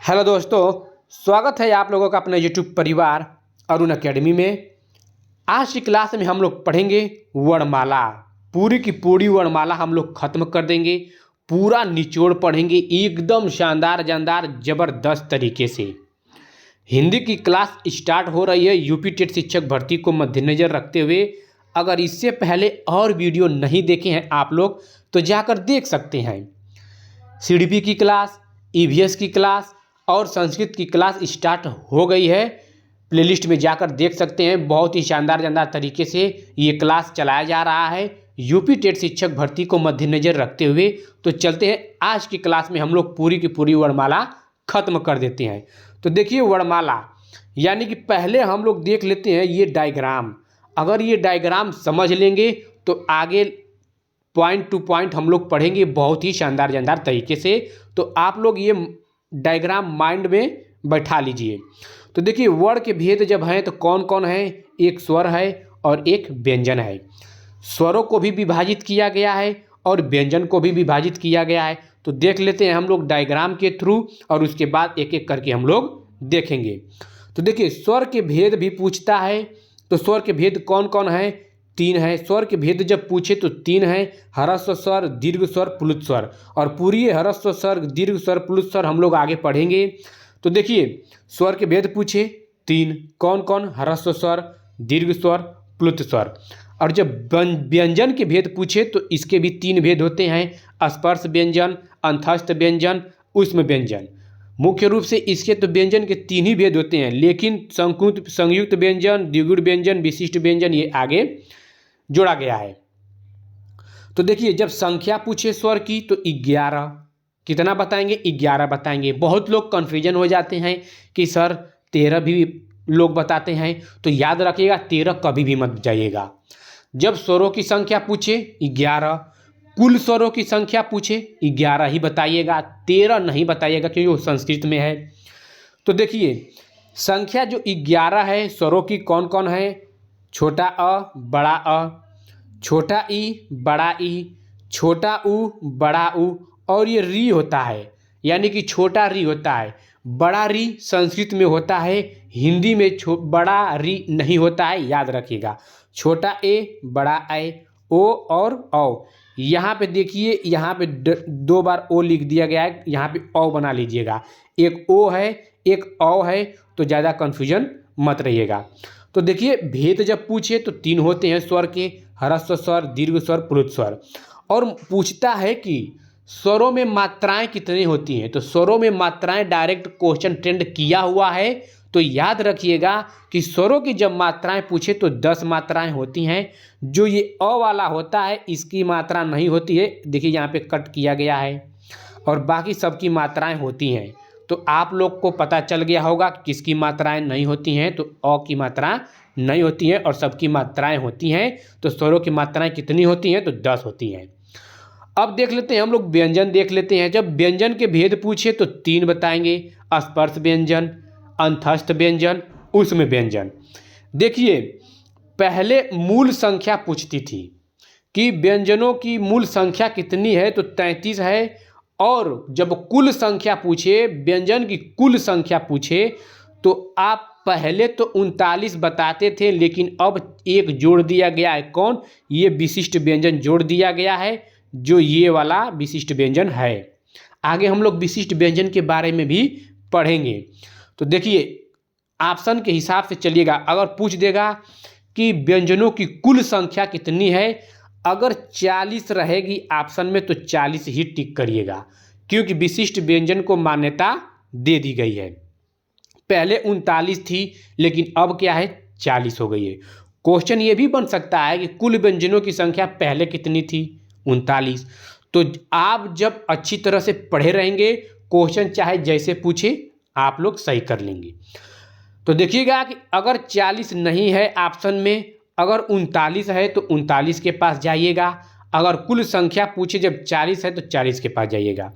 Hello दोस्तों, स्वागत है आप लोगों का अपने यूट्यूब परिवार अरुण अकेडमी में। आज की क्लास में हम लोग पढ़ेंगे वर्णमाला। पूरी की पूरी वर्णमाला हम लोग खत्म कर देंगे। पूरा निचोड़ पढ़ेंगे एकदम शानदार जानदार ज़बरदस्त तरीके से। हिंदी की क्लास स्टार्ट हो रही है यूपी टेट शिक्षक भर्ती को मद्देनज़र रखते हुए। अगर इससे पहले और वीडियो नहीं देखे हैं आप लोग तो जाकर देख सकते हैं। सीडीपी की क्लास, ईवीएस की क्लास और संस्कृत की क्लास स्टार्ट हो गई है। प्लेलिस्ट में जाकर देख सकते हैं। बहुत ही शानदार जानदार तरीके से ये क्लास चलाया जा रहा है यूपी टेट शिक्षक भर्ती को मद्देनज़र रखते हुए। तो चलते हैं आज की क्लास में हम लोग पूरी की पूरी वर्णमाला खत्म कर देते हैं। तो देखिए वर्णमाला यानी कि पहले हम लोग देख लेते हैं ये डायग्राम। अगर ये डायग्राम समझ लेंगे तो आगे पॉइंट टू पॉइंट हम लोग पढ़ेंगे बहुत ही शानदार जानदार तरीके से। तो आप लोग ये डायग्राम माइंड में बैठा लीजिए। तो देखिए वर्ण के भेद जब हैं तो कौन कौन है, एक स्वर है और एक व्यंजन है। स्वरों को भी विभाजित किया गया है और व्यंजन को भी विभाजित किया गया है। तो देख लेते हैं हम लोग डायग्राम के थ्रू और उसके बाद एक एक करके हम लोग देखेंगे। तो देखिए स्वर के भेद भी पूछता है। तो स्वर के भेद कौन कौन है, 3 है। स्वर के भेद जब पूछे तो 3 है, ह्रस्व स्वर, दीर्घ स्वर, प्लुत स्वर। और पूरी ह्रस्व स्वर, दीर्घ स्वर, प्लुत स्वर हम लोग आगे पढ़ेंगे। तो देखिए स्वर के भेद पूछे 3 कौन कौन, ह्रस्व स्वर, दीर्घ स्वर, प्लुत स्वर। और जब व्यंजन के भेद पूछे तो इसके भी 3 भेद होते हैं, स्पर्श व्यंजन, अंतस्थ व्यंजन, ऊष्म व्यंजन। मुख्य रूप से इसके तो व्यंजन के 3 ही भेद होते हैं, लेकिन संयुक्त व्यंजन, द्विगुण व्यंजन, विशिष्ट व्यंजन ये आगे जोड़ा गया है। तो देखिए जब संख्या पूछे स्वर की तो 11, कितना बताएंगे, 11 बताएंगे। बहुत लोग कन्फ्यूजन हो जाते हैं कि सर 13 भी लोग बताते हैं। तो याद रखिएगा 13 कभी भी मत जाइएगा। जब स्वरों की संख्या पूछे 11, कुल स्वरों की संख्या पूछे 11 ही बताइएगा, 13 नहीं बताइएगा क्योंकि वो संस्कृत में है। तो देखिए संख्या जो 11 है स्वरों की कौन कौन है, छोटा अ, बड़ा अ, छोटा ई, बड़ा ई, छोटा ऊ, बड़ा ऊ और ये री होता है यानी कि छोटा री होता है। बड़ा री संस्कृत में होता है, हिंदी में बड़ा री नहीं होता है, याद रखिएगा। छोटा ए, बड़ा ए, ओ और औ। यहाँ पे देखिए यहाँ पे 2 बार ओ लिख दिया गया है, यहाँ पे औ बना लीजिएगा। एक ओ है एक औ है, तो ज़्यादा कन्फ्यूजन मत रहिएगा। तो देखिए भेद जब पूछे तो 3 होते हैं स्वर के, ह्रस्व स्वर, दीर्घ स्वर, प्लुत स्वर। और पूछता है कि स्वरों में मात्राएं कितनी होती हैं। तो स्वरों में मात्राएं डायरेक्ट क्वेश्चन ट्रेंड किया हुआ है। तो याद रखिएगा कि स्वरों की जब मात्राएं पूछे तो 10 मात्राएं होती हैं। जो ये अ वाला होता है इसकी मात्रा नहीं होती है, देखिए यहाँ पे कट किया गया है, और बाकी सबकी मात्राएं होती हैं। तो आप लोग को पता चल गया होगा किसकी मात्राएं नहीं होती हैं। तो अ की मात्रा नहीं होती हैं और सबकी मात्राएं होती हैं। तो स्वरों की मात्राएं कितनी होती हैं, तो 10 होती हैं। अब देख लेते हैं हम लोग व्यंजन देख लेते हैं। जब व्यंजन के भेद पूछे तो 3 बताएंगे, स्पर्श व्यंजन, अंतस्थ व्यंजन, ऊष्म व्यंजन। देखिए पहले मूल संख्या पूछती थी कि व्यंजनों की मूल संख्या कितनी है, तो 33 है। और जब कुल संख्या पूछे, व्यंजन की कुल संख्या पूछे, तो आप पहले तो 39 बताते थे, लेकिन अब एक जोड़ दिया गया है। कौन, ये विशिष्ट व्यंजन जोड़ दिया गया है, जो ये वाला विशिष्ट व्यंजन है। आगे हम लोग विशिष्ट व्यंजन के बारे में भी पढ़ेंगे। तो देखिए ऑप्शन के हिसाब से चलिएगा। अगर पूछ देगा कि व्यंजनों की कुल संख्या कितनी है, अगर 40 रहेगी ऑप्शन में तो 40 ही टिक करिएगा, क्योंकि विशिष्ट व्यंजन को मान्यता दे दी गई है। पहले 39 थी लेकिन अब क्या है, 40 हो गई है। क्वेश्चन ये भी बन सकता है कि कुल व्यंजनों की संख्या पहले कितनी थी, 39। तो आप जब अच्छी तरह से पढ़े रहेंगे, क्वेश्चन चाहे जैसे पूछे आप लोग सही कर लेंगे। तो देखिएगा कि अगर 40 नहीं है ऑप्शन में, अगर 39 है तो 39 के पास जाइएगा। अगर कुल संख्या पूछे जब 40 है तो 40 के पास जाइएगा।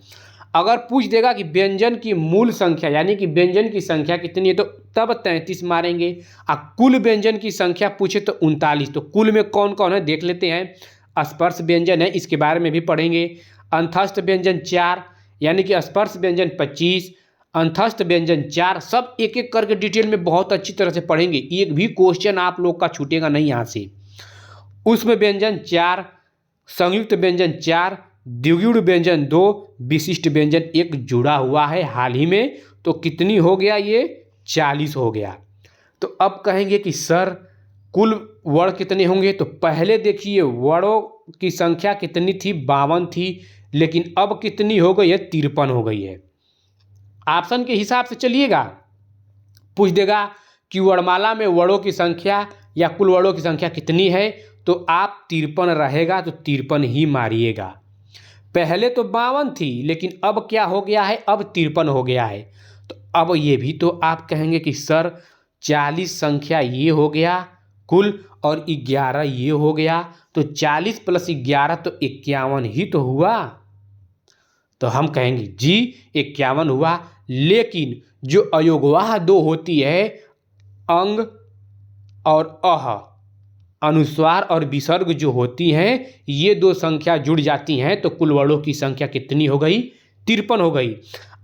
अगर पूछ देगा कि व्यंजन की मूल संख्या यानी कि व्यंजन की संख्या कितनी है, तो तब 33 मारेंगे। और कुल व्यंजन की संख्या पूछे तो 39। तो कुल में कौन कौन है देख लेते हैं। स्पर्श व्यंजन है, इसके बारे में भी पढ़ेंगे। अंतस्थ व्यंजन 4 यानी कि स्पर्श व्यंजन 25, अंतस्थ व्यंजन 4, सब एक एक करके डिटेल में बहुत अच्छी तरह से पढ़ेंगे। एक भी क्वेश्चन आप लोग का छूटेगा नहीं यहाँ से। उष्म व्यंजन 4, संयुक्त व्यंजन 4, द्विगुण व्यंजन 2, विशिष्ट व्यंजन 1 जुड़ा हुआ है हाल ही में। तो कितनी हो गया ये? 40 हो गया। तो अब कहेंगे कि सर कुल वर्ण कितने होंगे? तो पहले देखिए वर्णों की संख्या कितनी थी? 52 थी, लेकिन अब कितनी हो गई है? 53 हो गई है। ऑप्शन के हिसाब से चलिएगा, पूछ देगा कि वर्णमाला में वर्णों की संख्या या कुल वर्णों की संख्या कितनी है, तो आप 53 रहेगा तो 53 ही मारिएगा। पहले तो 52 थी, लेकिन अब क्या हो गया है? अब 53 हो गया है। तो अब ये भी तो आप कहेंगे कि सर 40 संख्या ये हो गया कुल, और 11 ये हो गया, तो 40 प्लस 11 तो 51 ही तो हुआ। तो हम कहेंगे जी 51 हुआ, लेकिन जो अयोगवाह 2 होती है, अंग और अह, अनुस्वार और विसर्ग जो होती हैं, ये 2 संख्या जुड़ जाती हैं तो कुल वर्णों की संख्या कितनी हो गई? 53 हो गई।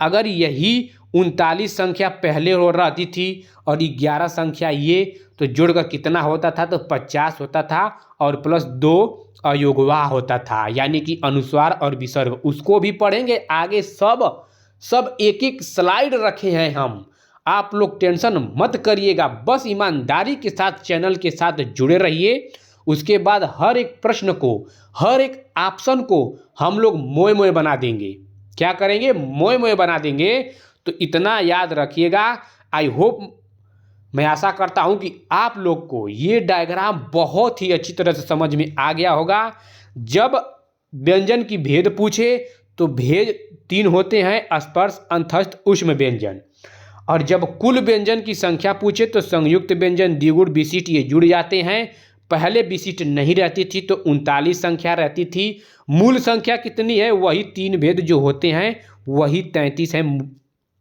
अगर यही 39 संख्या पहले हो रहती थी और 11 संख्या ये, तो जुड़कर कितना होता था? तो 50 होता था, और प्लस 2 अयोगवाह होता था, यानी कि अनुस्वार और विसर्ग। उसको भी पढ़ेंगे आगे। सब एक एक स्लाइड रखे हैं हम। आप लोग टेंशन मत करिएगा, बस ईमानदारी के साथ चैनल के साथ जुड़े रहिए। उसके बाद हर एक प्रश्न को, हर एक ऑप्शन को हम लोग मोए मोए बना देंगे। क्या करेंगे? मोए मोए बना देंगे। तो इतना याद रखिएगा। आई होप, मैं आशा करता हूं कि आप लोग को ये डायग्राम बहुत ही अच्छी तरह से समझ में आ गया होगा। जब व्यंजन की भेद पूछे तो भेद 3 होते हैं, स्पर्श, अंतस्थ, ऊष्म व्यंजन। और जब कुल व्यंजन की संख्या पूछे तो संयुक्त व्यंजन, द्विगुण, विशिष्ट ये जुड़ जाते हैं। पहले विशिष्ट नहीं रहती थी तो 39 संख्या रहती थी। मूल संख्या कितनी है? वही 3 भेद जो होते हैं वही 33 है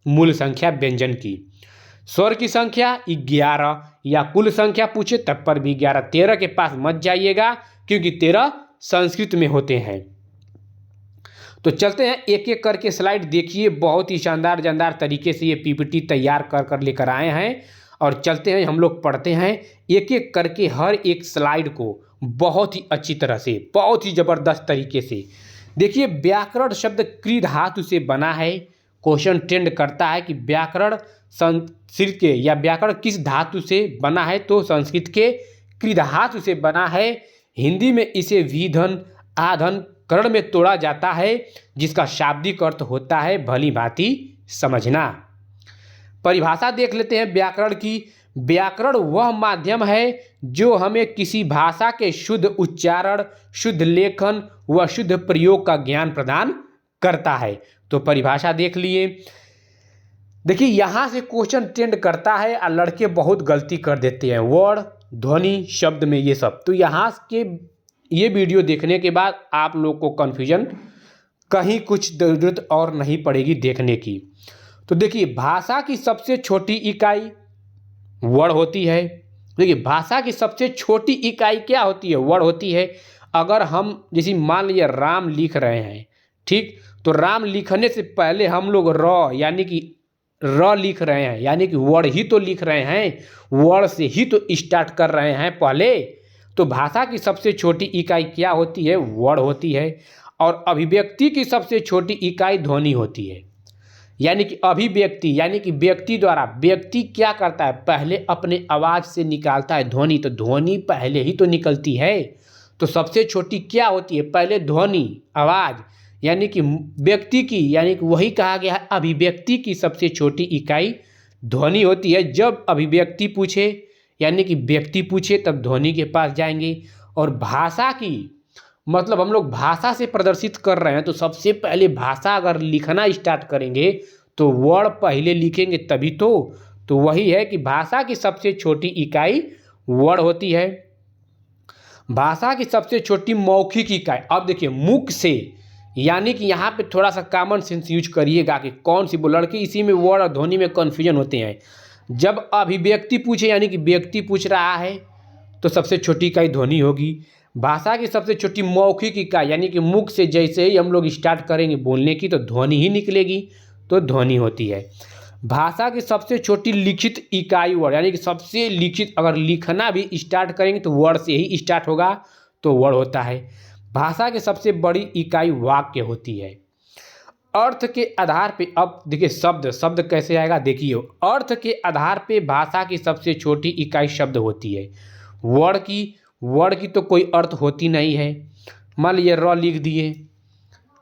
मूल संख्या व्यंजन की। स्वर की संख्या 11, या कुल संख्या पूछे तब पर भी 11। 13 के पास मत जाइएगा, क्योंकि 13 संस्कृत में होते हैं। तो चलते हैं एक एक करके स्लाइड देखिए। बहुत ही शानदार जानदार तरीके से ये पीपीटी तैयार कर लेकर आए हैं, और चलते हैं हम लोग पढ़ते हैं एक एक करके हर एक स्लाइड को बहुत ही अच्छी तरह से, बहुत ही ज़बरदस्त तरीके से। देखिए, व्याकरण शब्द क्री धातु से बना है। क्वेश्चन ट्रेंड करता है कि व्याकरण संस्कृत के, या व्याकरण किस धातु से बना है? तो संस्कृत के क्री धातु से बना है। हिंदी में इसे विधन, आधन, करण में तोड़ा जाता है, जिसका शाब्दिक अर्थ होता है भली भांति समझना। परिभाषा देख लेते हैं व्याकरण की। व्याकरण वह माध्यम है जो हमें किसी भाषा के शुद्ध उच्चारण, शुद्ध लेखन व शुद्ध प्रयोग का ज्ञान प्रदान करता है। तो परिभाषा देख लिए। देखिए, यहाँ से क्वेश्चन ट्रेंड करता है और लड़के बहुत गलती कर देते हैं, वर्ण, ध्वनि, शब्द में ये सब। तो यहाँ के ये वीडियो देखने के बाद आप लोग को कन्फ्यूजन कहीं कुछ ज़रूरत और नहीं पड़ेगी देखने की। तो देखिए, भाषा की सबसे छोटी इकाई वर्ण होती है। देखिए, भाषा की सबसे छोटी इकाई क्या होती है? वर्ण होती है। अगर हम जैसे मान लीजिए राम लिख रहे हैं, ठीक, तो राम लिखने से पहले हम लोग र यानी कि र लिख रहे हैं, यानी कि वर्ण ही तो लिख रहे हैं, वर्ण से ही तो स्टार्ट कर रहे हैं पहले। तो भाषा की सबसे छोटी इकाई क्या होती है? वर्ण होती है। और अभिव्यक्ति की सबसे छोटी इकाई ध्वनि होती है, यानी कि अभिव्यक्ति, यानी कि व्यक्ति द्वारा। व्यक्ति क्या करता है? पहले अपने आवाज़ से निकालता है ध्वनि, तो ध्वनि पहले ही तो निकलती है। तो सबसे छोटी क्या होती है? पहले ध्वनि, आवाज़, यानी कि व्यक्ति की, यानी कि वही कहा गया है अभिव्यक्ति की सबसे छोटी इकाई ध्वनि होती है। जब अभिव्यक्ति पूछे यानी कि व्यक्ति पूछे तब ध्वनि के पास जाएंगे। और भाषा की मतलब हम लोग भाषा से प्रदर्शित कर रहे हैं, तो सबसे पहले भाषा अगर लिखना स्टार्ट करेंगे तो वर्ण पहले लिखेंगे तभी तो वही है कि भाषा की सबसे छोटी इकाई वर्ण होती है। भाषा की सबसे छोटी मौखिक इकाई, अब देखिए मुख से, यानी कि यहाँ पे थोड़ा सा कॉमन सेंस यूज करिएगा कि कौन सी लड़के इसी में वर्ण और ध्वनि में कन्फ्यूजन होते हैं। जब अभिव्यक्ति पूछे यानी कि व्यक्ति पूछ रहा है तो सबसे छोटी इकाई ध्वनि होगी। भाषा की सबसे छोटी मौखिक इकाई, यानी कि मुख से जैसे ही हम लोग स्टार्ट करेंगे बोलने की तो ध्वनि ही निकलेगी, तो ध्वनि होती है। भाषा की सबसे छोटी लिखित इकाई वर्ड, यानी कि सबसे लिखित, अगर लिखना भी स्टार्ट करेंगे तो वर्ड से ही स्टार्ट होगा, तो वर्ड होता है। भाषा की सबसे बड़ी इकाई वाक्य होती है। अर्थ के आधार पे, अब देखिए शब्द, शब्द कैसे आएगा देखिए, अर्थ के आधार पे भाषा की सबसे छोटी इकाई शब्द होती है। वर्ड की तो कोई अर्थ होती नहीं है। मान लीजिए र लिख दिए,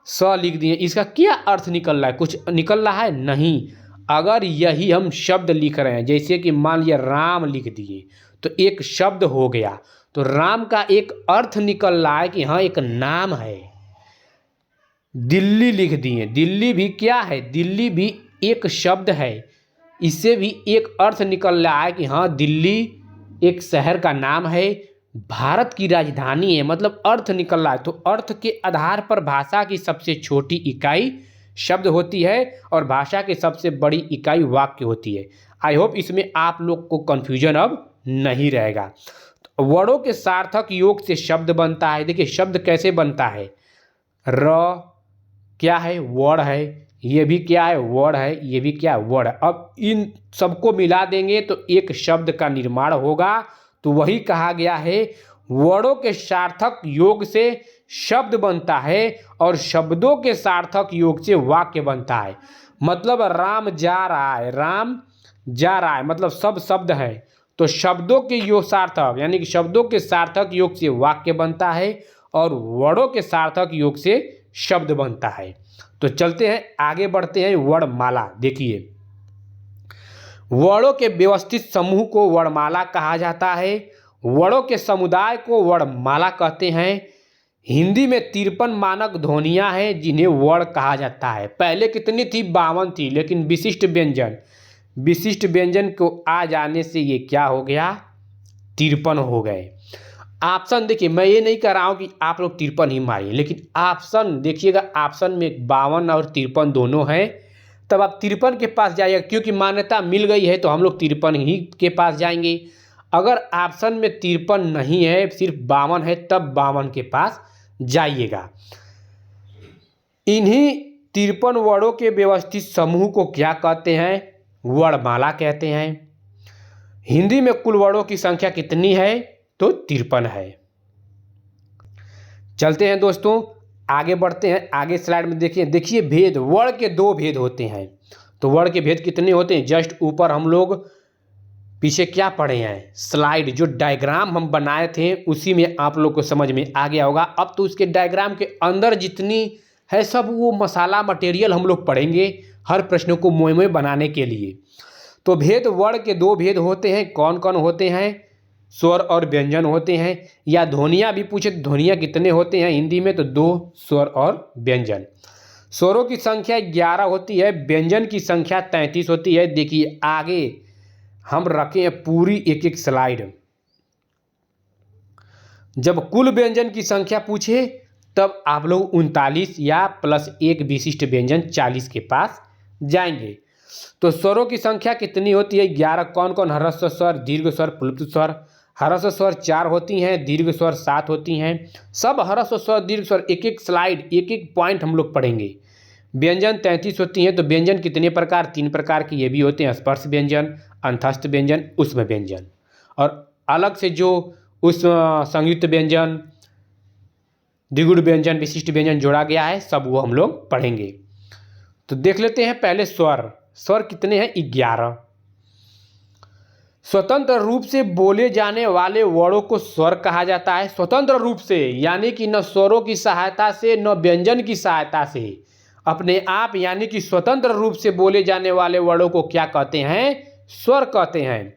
स लिख दिए, इसका क्या अर्थ निकल रहा है? कुछ निकल रहा है? नहीं। अगर यही हम शब्द लिख रहे हैं, जैसे कि मान लिया राम लिख दिए, तो एक शब्द हो गया, तो राम का एक अर्थ निकल रहा है कि हाँ एक नाम है। दिल्ली लिख दिए, दिल्ली भी क्या है? दिल्ली भी एक शब्द है, इससे भी एक अर्थ निकल रहा है कि हाँ दिल्ली एक शहर का नाम है, भारत की राजधानी है, मतलब अर्थ निकल रहा है। तो अर्थ के आधार पर भाषा की सबसे छोटी इकाई शब्द होती है और भाषा की सबसे बड़ी इकाई वाक्य होती है। आई होप इसमें आप लोग को कन्फ्यूजन अब नहीं रहेगा। तो वर्डों के सार्थक योग से शब्द बनता है। देखिए शब्द कैसे बनता है, र क्या है? वर्ड है, ये भी क्या है? वर्ड है, ये भी क्या है? वर्ड है। अब इन सबको मिला देंगे तो एक शब्द का निर्माण होगा। तो वही कहा गया है, वर्डों के सार्थक योग से शब्द बनता है और शब्दों के सार्थक योग से वाक्य बनता है। मतलब राम जा रहा है, राम जा रहा है मतलब सब शब्द है, तो शब्दों के योग सार्थक, यानी कि शब्दों के सार्थक योग से वाक्य बनता है और वर्डों के सार्थक योग से शब्द बनता है। तो चलते हैं आगे बढ़ते हैं, वर्णमाला। देखिए वर्णों के व्यवस्थित समूह को वर्णमाला कहा जाता है। वर्णों के समुदाय को वर्णमाला कहते हैं। हिंदी में 53 मानक ध्वनियाँ हैं जिन्हें वर्ण कहा जाता है। पहले कितनी थी? 52 थी, लेकिन विशिष्ट व्यंजन को आ जाने से ये क्या हो गया? 53 हो गए। ऑप्शन देखिए, मैं ये नहीं कह रहा हूँ कि आप लोग 53 ही मारिए, लेकिन ऑप्शन देखिएगा, ऑप्शन में 52 और 53 दोनों हैं। तब आप 53 के पास जाइएगा, क्योंकि मान्यता मिल गई है तो हम लोग 53 ही के पास जाएंगे। अगर ऑप्शन में 53 नहीं है, सिर्फ 52 है, तब 52 के पास जाइएगा। इन्हीं 53 वर्णों के व्यवस्थित समूह को क्या कहते हैं? वर्णमाला कहते हैं। हिंदी में कुल वर्णों की संख्या कितनी है? तो 53 है। चलते हैं दोस्तों आगे बढ़ते हैं। आगे स्लाइड में देखिए भेद, वर्ण के 2 भेद होते हैं। तो वर्ण के भेद कितने होते हैं? जस्ट ऊपर हम लोग पीछे क्या पढ़े हैं, स्लाइड जो डायग्राम हम बनाए थे उसी में आप लोग को समझ में आ गया होगा। अब तो उसके डायग्राम के अंदर जितनी है सब वो मसाला मटेरियल हम लोग पढ़ेंगे हर प्रश्नों को मोए बनाने के लिए। तो भेद, वर्ण के 2 भेद होते हैं। कौन कौन होते हैं? स्वर और व्यंजन होते हैं। या ध्वनियाँ भी पूछे, ध्वनियाँ कितने होते हैं हिंदी में? तो 2 स्वर और व्यंजन। स्वरों की संख्या 11 होती है, व्यंजन की संख्या 33 होती है। देखिए आगे हम रखे हैं पूरी एक स्लाइड। जब कुल व्यंजन की संख्या पूछे तब आप लोग 39 या +1 विशिष्ट व्यंजन 40 के पास जाएंगे। तो स्वरों की संख्या कितनी होती है? 11। कौन कौन? ह्रस्व स्वर, दीर्घ स्वर, प्लुप्त स्वर। ह्रस्व स्वर 4 होती हैं, दीर्घ स्वर 7 होती हैं। सब ह्रस्व स्वर, दीर्घ स्वर, एक स्लाइड, एक पॉइंट हम लोग पढ़ेंगे। व्यंजन 33 होती हैं। तो व्यंजन कितने प्रकार? 3 प्रकार के ये भी होते हैं, स्पर्श व्यंजन, अंतस्थ व्यंजन, ऊष्म व्यंजन। और अलग से जो ऊष्म, संयुक्त व्यंजन, द्विगुण व्यंजन, विशिष्ट व्यंजन जोड़ा गया है, सब वो हम लोग पढ़ेंगे। तो देख लेते हैं पहले स्वर। स्वर कितने हैं? 11। स्वतंत्र रूप से बोले जाने वाले वर्णों को स्वर कहा जाता है। स्वतंत्र रूप से यानी कि न स्वरों की सहायता से न व्यंजन की सहायता से, अपने आप यानी कि स्वतंत्र रूप से बोले जाने वाले वर्णों को क्या कहते हैं? स्वर कहते हैं।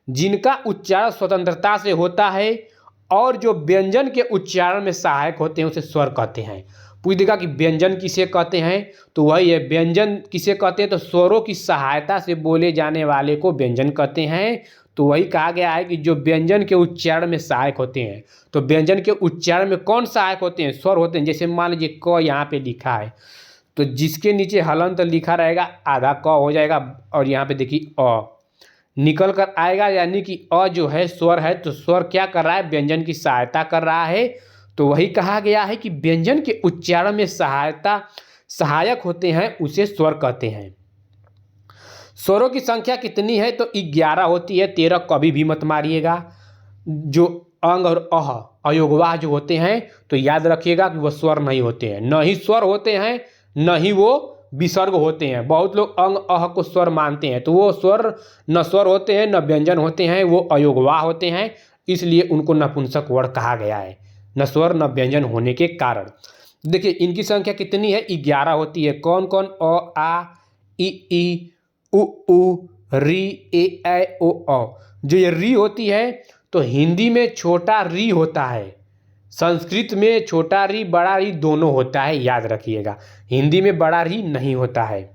जिनका उच्चारण स्वतंत्रता से होता है और जो व्यंजन के उच्चारण में सहायक होते हैं उसे स्वर कहते हैं। पूछ देगा कि व्यंजन किसे कहते हैं, तो वही है, व्यंजन किसे कहते हैं? तो स्वरों की सहायता से बोले जाने वाले को व्यंजन कहते हैं। तो वही कहा गया है कि जो व्यंजन के उच्चारण में सहायक होते हैं। तो व्यंजन के उच्चारण में कौन सहायक होते हैं? स्वर होते हैं। जैसे मान लीजिए क यहाँ पे लिखा है, तो जिसके नीचे हलंत लिखा रहेगा आधा क हो जाएगा, और यहाँ पे देखिए अ निकल कर आएगा, यानी कि अ जो है स्वर है। तो स्वर क्या कर रहा है? व्यंजन की सहायता कर रहा है। तो वही कहा गया है कि व्यंजन के उच्चारण में सहायक होते हैं उसे स्वर कहते हैं। स्वरों की संख्या कितनी है तो 11 होती है, 13 कभी भी मत मारिएगा। जो अंग और अह अयोगवाह जो होते हैं तो याद रखिएगा कि वो स्वर नहीं होते हैं, न ही स्वर होते हैं न ही वो विसर्ग होते हैं। बहुत लोग अंग अह को स्वर मानते हैं, तो वो स्वर न स्वर होते हैं न व्यंजन होते हैं, वो अयोगवाह होते हैं, इसलिए उनको नपुंसक वर्ण कहा गया है, न स्वर न व्यंजन होने के कारण। देखिए इनकी संख्या कितनी है, 11 होती है। कौन कौन? अ आ ई उ री ए ऐ ओ औ। जो ये री होती है तो हिंदी में छोटा री होता है, संस्कृत में छोटा री बड़ा री दोनों होता है, याद रखिएगा। हिंदी में बड़ा री नहीं होता है।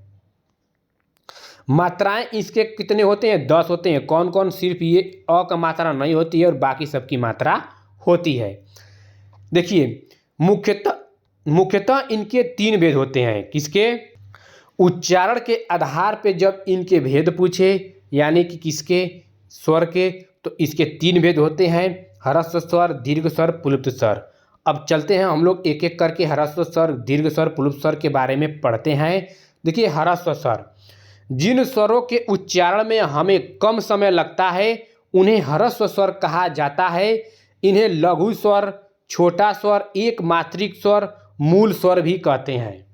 मात्राएं इसके कितने होते हैं? 10 होते हैं। कौन कौन? सिर्फ ये अ का मात्रा नहीं होती है और बाकी सबकी मात्रा होती है। देखिए मुख्यतः इनके 3 भेद होते हैं। किसके? उच्चारण के आधार पे जब इनके भेद पूछे, यानी कि किसके? स्वर के, तो इसके 3 भेद होते हैं, ह्रस्व स्वर, दीर्घ स्वर, प्लुप्त स्वर। अब चलते हैं हम लोग एक एक करके ह्रस्व स्वर, दीर्घ स्वर, प्लुप्त स्वर के बारे में पढ़ते हैं। देखिए ह्रस्व स्वर, जिन स्वरों के उच्चारण में हमें कम समय लगता है उन्हें ह्रस्व स्वर कहा जाता है। इन्हें लघु स्वर, छोटा स्वर, एक मात्रिक स्वर, मूल स्वर भी कहते हैं।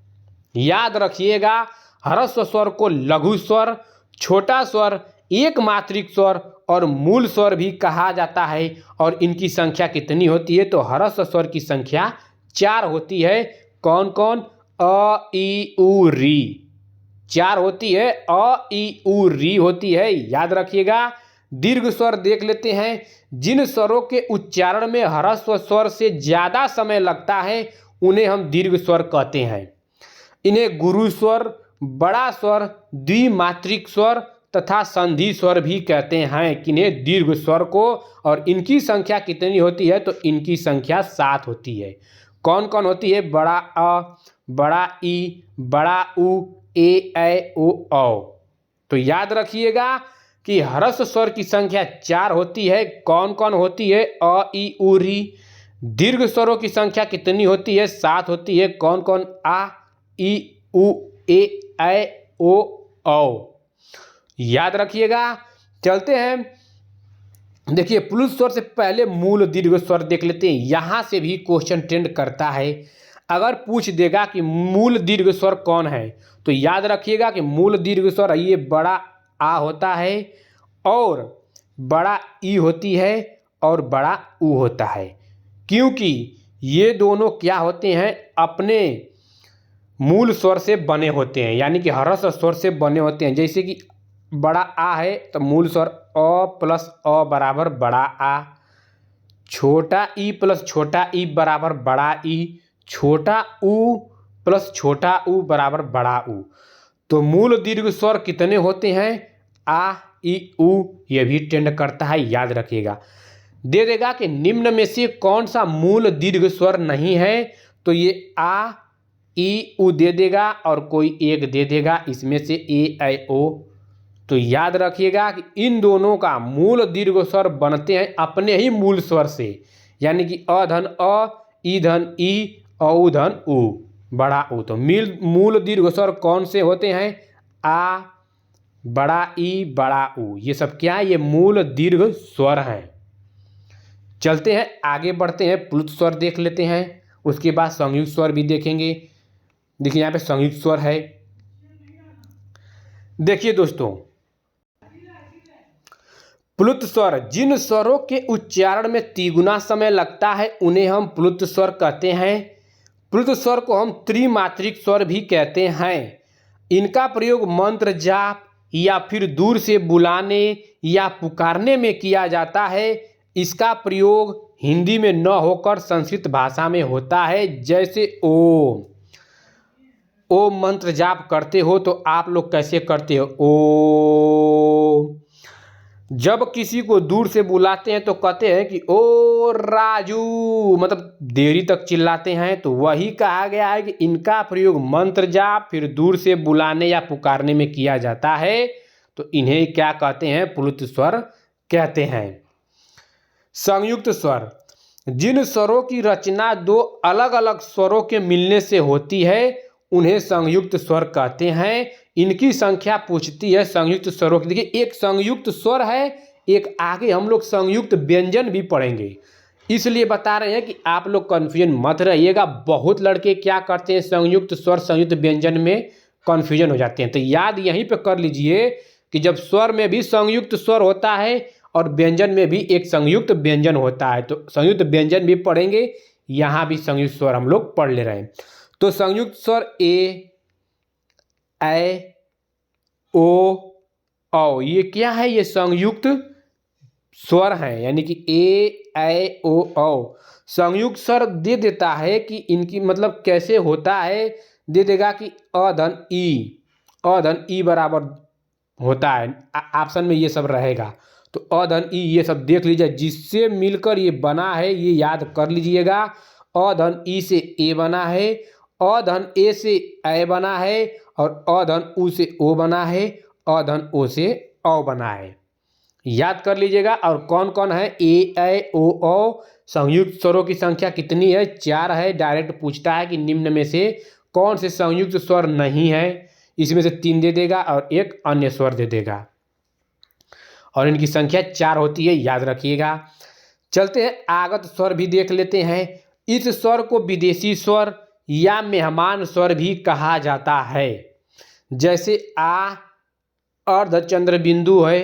याद रखिएगा, ह्रस्व स्वर को लघु स्वर, छोटा स्वर, एक मात्रिक स्वर और मूल स्वर भी कहा जाता है। और इनकी संख्या कितनी होती है तो ह्रस्व स्वर की संख्या 4 होती है। कौन कौन? अ ई उ री 4 होती है, अ ई उ री होती है, याद रखिएगा। दीर्घ स्वर देख लेते हैं। जिन स्वरों के उच्चारण में ह्रस्व स्वर से ज़्यादा समय लगता है उन्हें हम दीर्घ स्वर कहते हैं। इन्हें गुरु स्वर, बड़ा स्वर, द्विमात्रिक स्वर तथा संधि स्वर भी कहते हैं। किन्हें? दीर्घ स्वर को। और इनकी संख्या कितनी होती है तो इनकी संख्या 7 होती है। कौन कौन होती है? बड़ा अ, बड़ा ई, बड़ा उ, ए ऐ ओ औ। तो याद रखिएगा कि ह्रस्व स्वर की संख्या 4 होती है। कौन कौन होती है? अ ई उ री। दीर्घ स्वरों की संख्या कितनी होती है? 7 होती है। कौन कौन? आ ई उ ए ऐ ओ औ। याद रखिएगा। चलते हैं, देखिए प्लुत स्वर से पहले मूल दीर्घ स्वर देख लेते हैं। यहाँ से भी क्वेश्चन ट्रेंड करता है। अगर पूछ देगा कि मूल दीर्घ स्वर कौन है तो याद रखिएगा कि मूल दीर्घ स्वर ये बड़ा आ होता है और बड़ा ई होती है और बड़ा उ होता है, क्योंकि ये दोनों क्या होते हैं? अपने मूल स्वर से बने होते हैं, यानी कि ह्रस्व स्वर से बने होते हैं। जैसे कि बड़ा आ है तो मूल स्वर अ प्लस अ बराबर बड़ा आ, छोटा ई प्लस छोटा ई बराबर बड़ा ई, छोटा उ प्लस छोटा उ बराबर बड़ा उ। तो मूल दीर्घ स्वर कितने होते हैं? आ ई उ। ये भी ट्रेंड करता है, याद रखिएगा। दे देगा कि निम्न में से कौन सा मूल दीर्घ स्वर नहीं है तो ये आ ई उ दे देगा और कोई एक दे देगा, इसमें से ए ऐ ओ। तो याद रखिएगा कि इन दोनों का मूल दीर्घ स्वर बनते हैं अपने ही मूल स्वर से, यानी कि अ धन अ, ई धन ई, औ धन उ, बड़ा उ। तो मूल दीर्घ स्वर कौन से होते हैं? आ, बड़ा ई, बड़ा उ। ये सब क्या है? ये मूल दीर्घ स्वर हैं। चलते हैं आगे बढ़ते हैं, प्लुत स्वर देख लेते हैं, उसके बाद संयुक्त स्वर भी देखेंगे। देखिए यहाँ पे संयुक्त स्वर है। देखिए दोस्तों, प्लुत स्वर, जिन स्वरों के उच्चारण में तिगुना समय लगता है उन्हें हम प्लुत स्वर कहते हैं। प्लुत स्वर को हम त्रिमात्रिक स्वर भी कहते हैं। इनका प्रयोग मंत्र जाप या फिर दूर से बुलाने या पुकारने में किया जाता है। इसका प्रयोग हिंदी में न होकर संस्कृत भाषा में होता है। जैसे ओम मंत्र जाप करते हो तो आप लोग कैसे करते हो? ओ। जब किसी को दूर से बुलाते हैं तो कहते हैं कि ओ राजू, मतलब देरी तक चिल्लाते हैं। तो वही कहा गया है कि इनका प्रयोग मंत्र जाप फिर दूर से बुलाने या पुकारने में किया जाता है। तो इन्हें क्या कहते हैं? प्लुत स्वर कहते हैं। संयुक्त स्वर, जिन स्वरों की रचना दो अलग अलग स्वरों के मिलने से होती है उन्हें संयुक्त स्वर कहते हैं। इनकी संख्या पूछती है संयुक्त स्वरों की। देखिए एक संयुक्त स्वर है, एक आगे हम लोग संयुक्त व्यंजन भी पढ़ेंगे, इसलिए बता रहे हैं कि आप लोग कन्फ्यूजन मत रहिएगा। बहुत लड़के क्या करते हैं, संयुक्त स्वर संयुक्त व्यंजन में कन्फ्यूजन हो जाते हैं। तो याद यहीं पे कर लीजिए कि जब स्वर में भी संयुक्त स्वर होता है और व्यंजन में भी एक संयुक्त व्यंजन होता है, तो संयुक्त व्यंजन भी पढ़ेंगे, यहाँ भी संयुक्त स्वर हम लोग पढ़ ले रहे हैं। तो संयुक्त स्वर ए, ऐ, ओ, औ, ये क्या है, ये संयुक्त स्वर हैं, यानी कि ए, ऐ, ओ, औ। संयुक्त स्वर दे देता है कि इनकी मतलब कैसे होता है, दे देगा कि अधन ई बराबर होता है, ऑप्शन में ये सब रहेगा। तो अधन ई ये सब देख लीजिए, जिससे मिलकर ये बना है ये याद कर लीजिएगा। अधन ई से ए बना है, अधन ए से ऐ बना है, और अधन उ से ओ बना है, अधन ओ से औ बना है, याद कर लीजिएगा। और कौन कौन है, ए, ऐ, ओ, औ। संयुक्त स्वरों की संख्या कितनी है, 4 है। डायरेक्ट पूछता है कि निम्न में से कौन से संयुक्त स्वर नहीं है, इसमें से 3 दे देगा और एक अन्य स्वर दे देगा, और इनकी संख्या 4 होती है, याद रखिएगा। चलते हैं आगत स्वर भी देख लेते हैं। इस स्वर को विदेशी स्वर या मेहमान स्वर भी कहा जाता है। जैसे आ अर्ध चंद्र बिंदु है,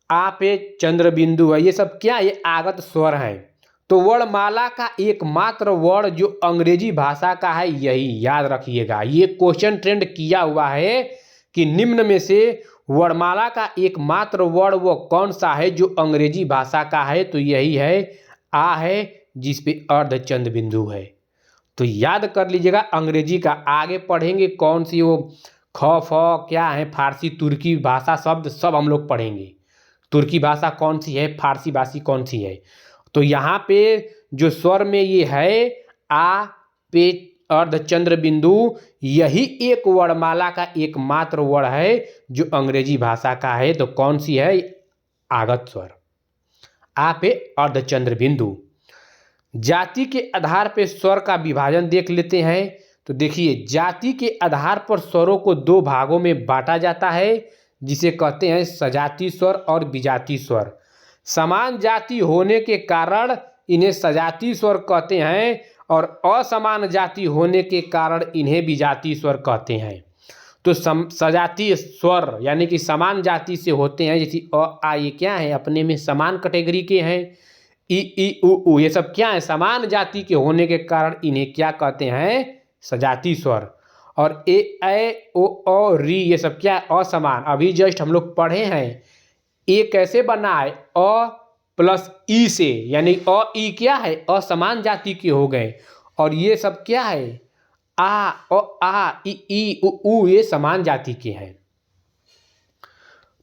आ पे चंद्र बिंदु है, ये सब क्या, ये आगत स्वर हैं। तो वर्णमाला का एकमात्र वर्ण जो अंग्रेजी भाषा का है, यही याद रखिएगा। ये क्वेश्चन ट्रेंड किया हुआ है कि निम्न में से वर्णमाला का एकमात्र वर्ण वो कौन सा है जो अंग्रेजी भाषा का है, तो यही है आ है, जिस पे अर्ध चंद्र बिंदु है। तो याद कर लीजिएगा, अंग्रेजी का आगे पढ़ेंगे कौन सी वो ख फ क्या है, फारसी तुर्की भाषा शब्द सब हम लोग पढ़ेंगे। तुर्की भाषा कौन सी है, फारसी भाषी कौन सी है। तो यहाँ पे जो स्वर में ये है आ पे अर्धचंद्र बिंदु, यही एक वर्णमाला का एकमात्र वर्ण है जो अंग्रेजी भाषा का है। तो कौन सी है, आगत स्वर, आ पे अर्धचंद्र बिंदु। जाति के आधार पर स्वर का विभाजन देख लेते हैं। तो देखिए जाति के आधार पर स्वरों को 2 भागों में बांटा जाता है, जिसे कहते हैं सजाती स्वर और विजाती स्वर। समान जाति होने के कारण इन्हें सजाती स्वर कहते हैं, और असमान जाति होने के कारण इन्हें विजाती स्वर कहते हैं। तो सजाती स्वर यानी कि समान जाति से होते हैं, जैसे अ आ, ये क्या है, अपने में समान कैटेगरी के हैं। ई उ ये सब क्या है, समान जाति के होने के कारण इन्हें क्या कहते हैं, सजाती स्वर। और ए, ऐ, ओ, औ, री ये सब क्या है, असमान। अभी जस्ट हम लोग पढ़े हैं ए कैसे बना है, अ प्लस ई से, यानी अ ई क्या है, असमान जाति के हो गए। और ये सब क्या है, आ, ओ, आ, ई, उ, ये समान जाति के हैं।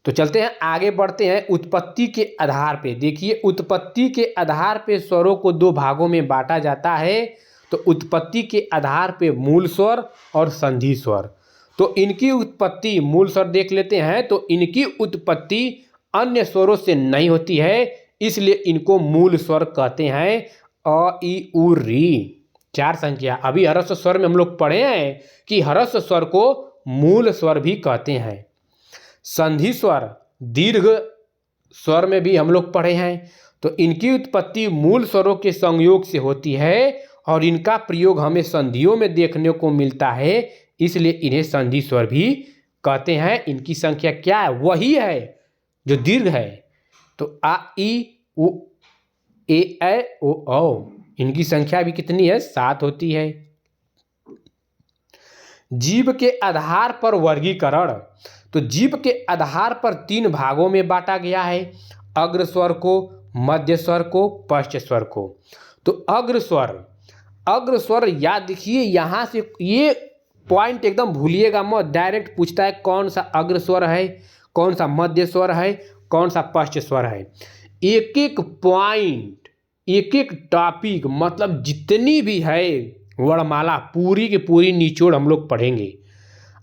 तो चलते हैं आगे बढ़ते हैं उत्पत्ति के आधार पे। देखिए उत्पत्ति के आधार पे स्वरों को 2 भागों में बांटा जाता है। तो उत्पत्ति के आधार पे मूल स्वर और संधि स्वर। तो इनकी उत्पत्ति, मूल स्वर देख लेते हैं। तो इनकी उत्पत्ति अन्य स्वरों से नहीं होती है, इसलिए इनको मूल स्वर कहते हैं। अ, ई, उ, री 4 संख्या। अभी ह्रस्व स्वर में हम लोग पढ़े हैं कि ह्रस्व स्वर को मूल स्वर भी कहते हैं। संधि स्वर दीर्घ स्वर में भी हम लोग पढ़े हैं। तो इनकी उत्पत्ति मूल स्वरों के संयोग से होती है, और इनका प्रयोग हमें संधियों में देखने को मिलता है, इसलिए इन्हें संधि स्वर भी कहते हैं। इनकी संख्या क्या है, वही है जो दीर्घ है। तो आ, ई, उ, ए, ऐ, ओ, औ, इनकी संख्या भी कितनी है, 7 होती है। जीव के आधार पर वर्गीकरण। तो जीव के आधार पर 3 भागों में बांटा गया है, अग्र स्वर को, मध्य स्वर को, पश्च स्वर को। तो अग्र स्वर याद देखिए, यहाँ से ये पॉइंट एकदम भूलिएगा मत। डायरेक्ट पूछता है कौन सा अग्र स्वर है, कौन सा मध्य स्वर है, कौन सा पश्च स्वर है। एक एक पॉइंट, एक एक टॉपिक, मतलब जितनी भी है वर्णमाला पूरी की पूरी निचोड़ हम लोग पढ़ेंगे।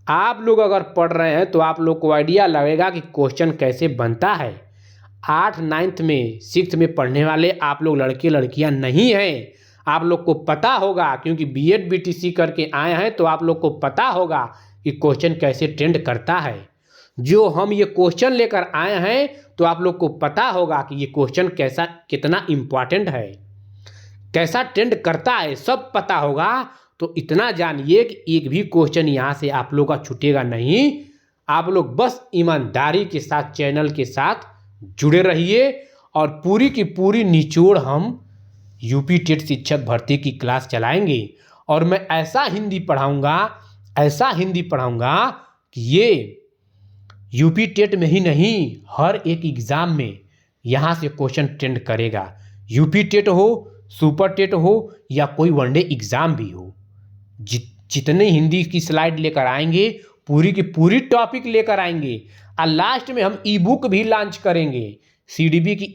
आप लोग अगर पढ़ रहे हैं तो आप लोग को आइडिया लगेगा कि क्वेश्चन कैसे बनता है। 8, 9th में, 6th में पढ़ने वाले आप लोग लड़के लड़कियां नहीं हैं। आप लोग को पता होगा, क्योंकि बीएड बीटीसी करके आए हैं, तो आप लोग को पता होगा कि क्वेश्चन कैसे ट्रेंड करता है। जो हम ये क्वेश्चन लेकर आए हैं तो आप लोग को पता होगा कि ये क्वेश्चन कैसा कितना इम्पॉर्टेंट है, कैसा ट्रेंड करता है, सब पता होगा। तो इतना जानिए कि एक भी क्वेश्चन यहाँ से आप लोग का छूटेगा नहीं। आप लोग बस ईमानदारी के साथ चैनल के साथ जुड़े रहिए और पूरी की पूरी निचोड़ हम यूपी टेट शिक्षक भर्ती की क्लास चलाएंगे। और मैं ऐसा हिंदी पढ़ाऊंगा कि ये यूपी टेट में ही नहीं, हर एक एग्ज़ाम में यहाँ से क्वेश्चन ट्रेंड करेगा। यूपी टेट हो, सुपर टेट हो या कोई वनडे एग्ज़ाम भी हो, जितने हिंदी की स्लाइड लेकर आएंगे पूरी की पूरी टॉपिक लेकर आएंगे। और लास्ट में हम ई बुक भी लॉन्च करेंगे, सीडीबी की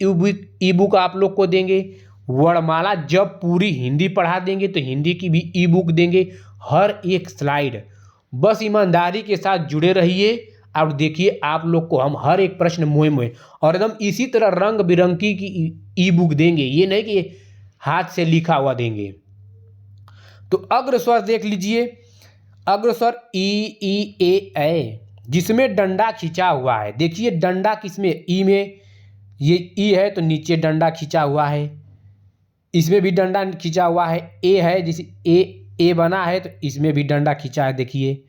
ई बुक आप लोग को देंगे। वर्णमाला जब पूरी हिंदी पढ़ा देंगे तो हिंदी की भी ई बुक देंगे, हर एक स्लाइड। बस ईमानदारी के साथ जुड़े रहिए और देखिए आप लोग को हम हर एक प्रश्न मोए और एकदम इसी तरह रंग बिरंगी की ई बुक देंगे। ये नहीं कि हाथ से लिखा हुआ देंगे। तो अग्रस्वर देख लीजिए, अग्रस्वर ई जिसमें डंडा खींचा हुआ है। देखिए डंडा किसमें, ई में, ये ई है तो नीचे डंडा खींचा हुआ है, इसमें भी डंडा खींचा हुआ है। ए है, जिसे ए बना है तो इसमें भी डंडा खींचा है। देखिए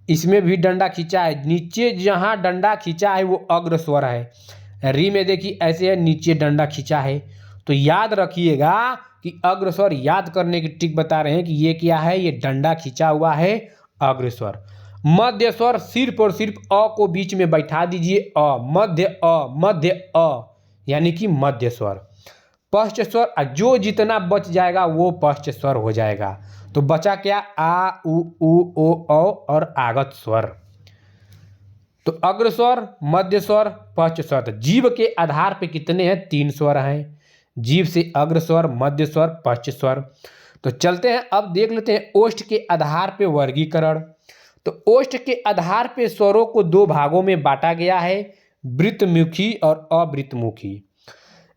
इसमें भी डंडा खींचा है, नीचे जहाँ डंडा खींचा है वो अग्रस्वर है। री में देखिए ऐसे है, नीचे डंडा खींचा है। तो याद रखिएगा कि अग्रस्वर याद करने की ट्रिक बता रहे हैं कि ये क्या है, ये डंडा खींचा हुआ है अग्रस्वर। मध्य स्वर सिर्फ और सिर्फ अ को बीच में बैठा दीजिए, मध्य अ यानी कि मध्य स्वर। पश्च स्वर जो जितना बच जाएगा वो पश्च स्वर हो जाएगा। तो बचा क्या, आ उ ओ और आगत स्वर। तो अग्रस्वर, मध्य स्वर, पश्च स्वर। तो जीव के आधार पे कितने हैं, 3 स्वर हैं। जीव से अग्रस्वर, मध्य स्वर, पश्च स्वर। तो चलते हैं अब देख लेते हैं ओष्ठ के आधार पे वर्गीकरण। तो ओष्ठ के आधार पे स्वरों को 2 भागों में बांटा गया है, वृत्तमुखी और अवृत्तमुखी।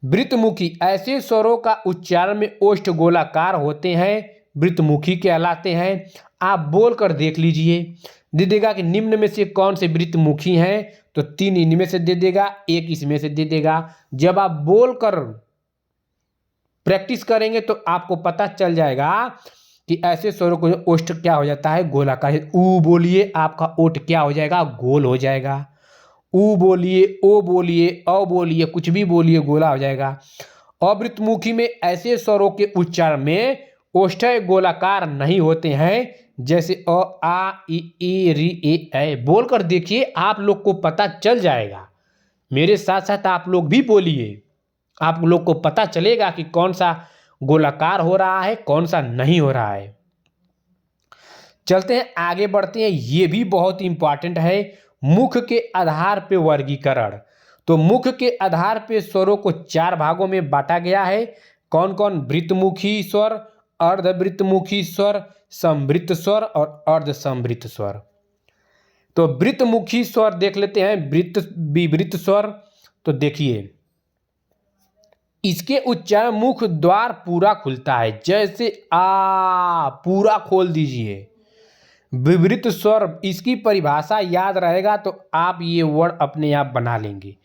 वृत्तमुखी ऐसे स्वरों का उच्चारण में ओष्ठ गोलाकार होते हैं, वृत्तमुखी कहलाते हैं। आप बोल कर देख लीजिए, दे देगा कि निम्न में से कौन से वृत्तमुखी हैं, तो 3 इनमें से दे देगा, 1 इसमें से दे देगा। जब आप बोल कर प्रैक्टिस करेंगे तो आपको पता चल जाएगा कि ऐसे स्वरों को ओष्ठ क्या हो जाता है, गोलाकार। ऊ बोलिए, आपका ओठ क्या हो जाएगा, गोल हो जाएगा। ऊ बोलिए, ओ बोलिए, अ बोलिए, कुछ भी बोलिए, गोला हो जाएगा। अवृत्तमुखी में ऐसे स्वरों के उच्चारण में ओष्ठ गोलाकार नहीं होते हैं, जैसे अ, आ, ई, री, ए। बोलकर देखिए, आप लोग को पता चल जाएगा। मेरे साथ साथ आप लोग भी बोलिए, आप लोग को पता चलेगा कि कौन सा गोलाकार हो रहा है, कौन सा नहीं हो रहा है। चलते हैं आगे बढ़ते हैं, ये भी बहुत इंपॉर्टेंट है, मुख के आधार पे वर्गीकरण। तो मुख के आधार पे स्वरों को 4 भागों में बांटा गया है। कौन कौन, वृत्तमुखी स्वर, अर्धवृत्तमुखी स्वर, संवृत्त स्वर और अर्धसंवृत्त स्वर। तो वृत्तमुखी स्वर देख लेते हैं, विवृत्त स्वर। तो देखिए इसके उच्चारण मुख द्वार पूरा खुलता है, जैसे आ पूरा खोल दीजिए। विवृत स्वर, इसकी परिभाषा याद रहेगा तो आप ये वर्ड अपने आप बना लेंगे।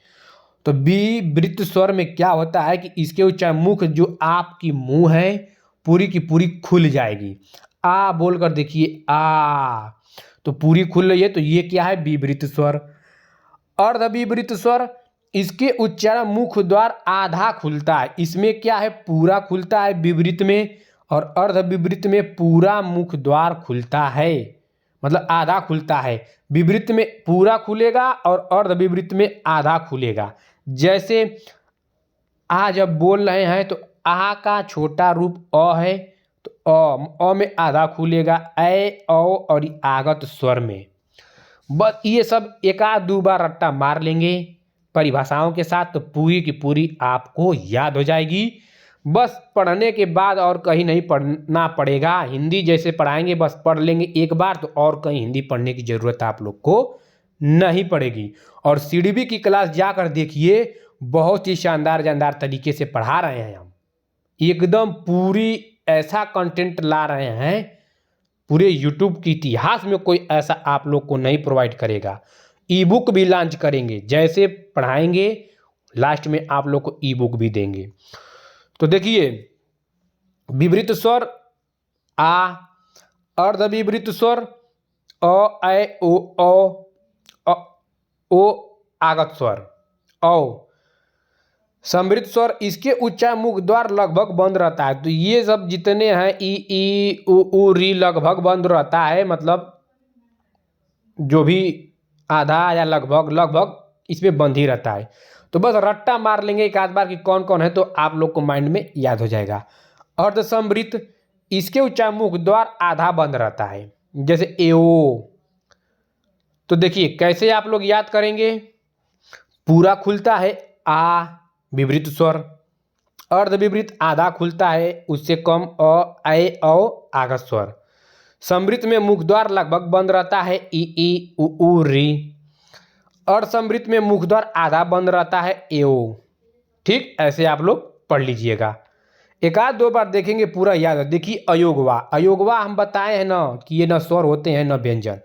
तो विवृत स्वर में क्या होता है कि इसके उच्चारण मुख जो आपकी मुंह है पूरी की पूरी खुल जाएगी। आ बोलकर देखिए, आ तो पूरी खुल रही है, तो ये क्या है, विवृत स्वर। अर्धविवृत स्वर, इसके उच्चारण मुख द्वार आधा खुलता है, इसमें क्या है, पूरा खुलता है विवृत में, और अर्धविवृत में पूरा मुख द्वार खुलता है, मतलब आधा खुलता है। विवृत में पूरा खुलेगा और अर्धविवृत में आधा खुलेगा। जैसे आ जब बोल रहे हैं तो आ का छोटा रूप अ है, तो अ में आधा खुलेगा, ऐ, औ और आगत स्वर में। बस ये सब 1-2 बार रट्टा मार लेंगे परिभाषाओं के साथ, तो पूरी की पूरी आपको याद हो जाएगी। बस पढ़ने के बाद और कहीं नहीं पढ़ना पड़ेगा। हिंदी जैसे पढ़ाएंगे बस पढ़ लेंगे एक बार, तो और कहीं हिंदी पढ़ने की ज़रूरत आप लोग को नहीं पड़ेगी। और सीडीबी की क्लास जाकर देखिए, बहुत ही शानदार तरीके से पढ़ा रहे हैं हम, एकदम पूरी ऐसा कंटेंट ला रहे हैं, पूरे यूट्यूब के इतिहास में कोई ऐसा आप लोग को नहीं प्रोवाइड करेगा। ई बुक भी लॉन्च करेंगे, जैसे पढ़ाएंगे लास्ट में आप लोग को ई बुक भी देंगे। तो देखिए, विवृत स्वर आ, अर्ध विवृत स्वर अ ऐ ओ औ, ओ आगत स्वर औ। समृद्ध स्वर, इसके उच्चारण मुख द्वार लगभग बंद रहता है। तो ये सब जितने हैं ई उ री लगभग बंद रहता है, मतलब जो भी आधा या लगभग इसमें बंद ही रहता है। तो बस रट्टा मार लेंगे एक आध बार कि कौन कौन है, तो आप लोग को माइंड में याद हो जाएगा। अर्ध समृद्ध, इसके उच्चारण मुख द्वार आधा बंद रहता है, जैसे एओ। तो देखिए कैसे आप लोग याद करेंगे। पूरा खुलता है आ विवृत स्वर, अर्ध विवृत आधा खुलता है, उससे कम अ ऐ औ आगत स्वर। समृद्ध में मुख द्वार लगभग बंद रहता है, ई उ री। अर्ध समृद्ध में मुख द्वार आधा बंद रहता है, एओ। ठीक, ऐसे आप लोग पढ़ लीजिएगा। एक आध दो बार देखेंगे पूरा याद है। देखिए अयोगवाह, अयोगवाह हम बताए हैं ना कि ये न स्वर होते हैं न व्यंजन।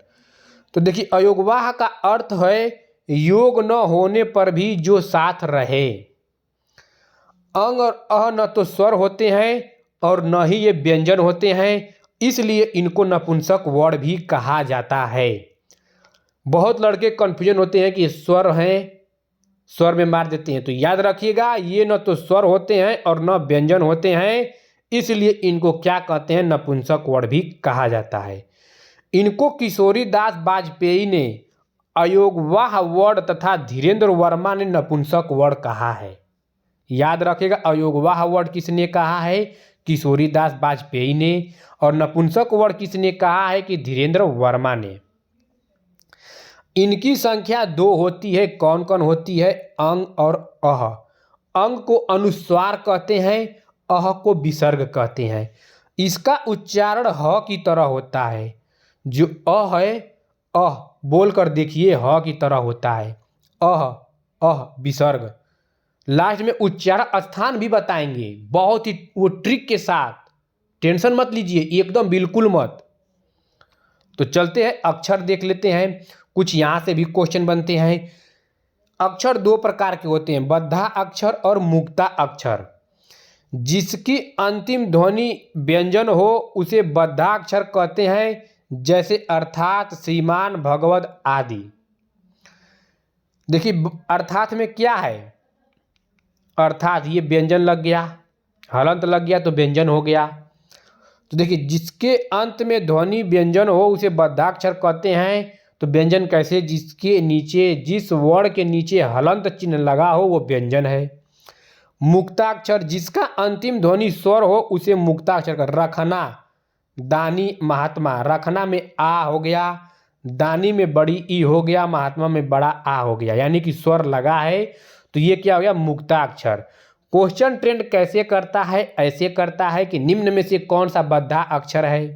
तो देखिए अयोगवाह का अर्थ है योग न होने पर भी जो साथ रहे। अंग और अह न तो स्वर होते हैं और न ही ये व्यंजन होते हैं, इसलिए इनको नपुंसक वर्ण भी कहा जाता है। बहुत लड़के कंफ्यूजन होते हैं कि स्वर हैं, स्वर में मार देते हैं। तो याद रखिएगा, ये न तो स्वर होते हैं और न व्यंजन होते हैं, इसलिए इनको क्या कहते हैं, नपुंसक वर्ण भी कहा जाता है। इनको किशोरी दास वाजपेयी ने अयोगवाह वर्ण तथा धीरेन्द्र वर्मा ने नपुंसक वर्ण कहा है। याद रखिएगा, अयोगवाह वर्ण किसने कहा है, किशोरी दास वाजपेयी ने, और नपुंसक वर्ण किसने कहा है कि धीरेन्द्र वर्मा ने। इनकी संख्या 2 होती है। कौन कौन होती है, अंग और अह। अंग को अनुस्वार कहते हैं, अह को विसर्ग कहते हैं। इसका उच्चारण ह की तरह होता है। जो अ है, अह बोलकर देखिए, ह की तरह होता है, अह अह विसर्ग। लास्ट में उच्चारण स्थान भी बताएंगे, बहुत ही वो ट्रिक के साथ। टेंशन मत लीजिए, एकदम बिल्कुल मत। तो चलते हैं अक्षर देख लेते हैं, कुछ यहाँ से भी क्वेश्चन बनते हैं। अक्षर 2 प्रकार के होते हैं, बद्धा अक्षर और मुक्ता अक्षर। जिसकी अंतिम ध्वनि व्यंजन हो उसे बद्धा अक्षर कहते हैं, जैसे अर्थात, श्रीमान, भगवत आदि। देखिए अर्थात में क्या है, अर्थात ये व्यंजन लग गया, हलंत लग गया तो व्यंजन हो गया। तो देखिए जिसके अंत में ध्वनि व्यंजन हो उसे बद्धाक्षर कहते हैं। तो व्यंजन कैसे, जिसके नीचे, जिस वर्ण के नीचे हलंत चिन्ह लगा हो वो व्यंजन है। मुक्ताक्षर, जिसका अंतिम ध्वनि स्वर हो उसे मुक्ताक्षर कर। रखना, दानी, महात्मा, रखना में आ हो गया, दानी में बड़ी ई हो गया, महात्मा में बड़ा आ हो गया, यानी कि स्वर लगा है, तो ये क्या हो गया, मुक्ताक्षर। क्वेश्चन ट्रेंड कैसे करता है, ऐसे करता है कि निम्न में से कौन सा बद्धा अक्षर है,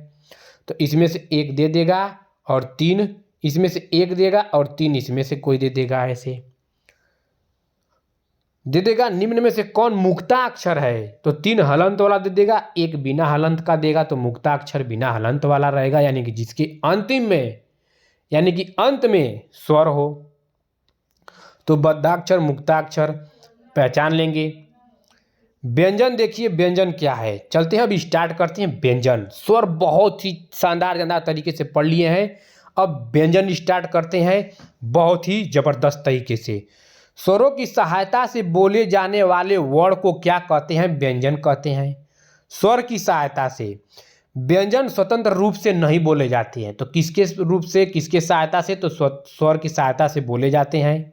तो इसमें से एक दे देगा और 3 इसमें से एक देगा और 3 इसमें से कोई दे देगा, ऐसे दे देगा। निम्न में से कौन मुक्ताक्षर है, तो 3 हलंत वाला दे देगा, एक बिना हलंत का देगा, तो मुक्ताक्षर बिना हलंत वाला रहेगा, यानी कि जिसके अंतिम में, यानी कि अंत में स्वर हो। तो बद्धाक्षर, मुक्ताक्षर पहचान लेंगे। व्यंजन देखिए, व्यंजन क्या है, चलते हैं अब स्टार्ट करते हैं। व्यंजन स्वर बहुत ही शानदार तरीके से पढ़ लिए हैं, अब व्यंजन स्टार्ट करते हैं बहुत ही जबरदस्त तरीके से। स्वरों की सहायता से बोले जाने वाले वर्ण को क्या कहते हैं, व्यंजन कहते हैं। स्वर की सहायता से, व्यंजन स्वतंत्र रूप से नहीं बोले जाते हैं, तो किसके रूप से, किसके सहायता से, तो स्वर की सहायता से बोले जाते हैं।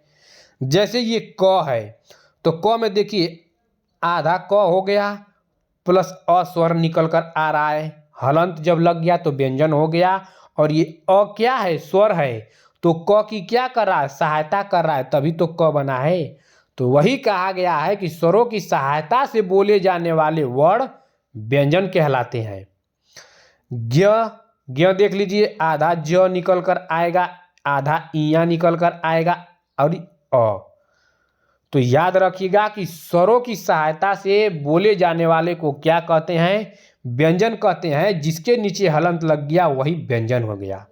जैसे ये क है, तो क में देखिए आधा क हो गया प्लस अ स्वर निकल कर आ रहा है, हलंत जब लग गया तो व्यंजन हो गया। और ये अ क्या है, स्वर है, तो क की क्या कर रहा है, सहायता कर रहा है, तभी तो क बना है। तो वही कहा गया है कि स्वरों की सहायता से बोले जाने वाले वर्ण व्यंजन कहलाते हैं। ज्ञ, ज्ञ देख लीजिए, आधा ज निकल कर आएगा, आधा इया निकल कर आएगा और अ। तो याद रखिएगा कि स्वरों की सहायता से बोले जाने वाले को क्या कहते हैं, व्यंजन कहते हैं जिसके नीचे हलंत लग गया वही व्यंजन हो गया।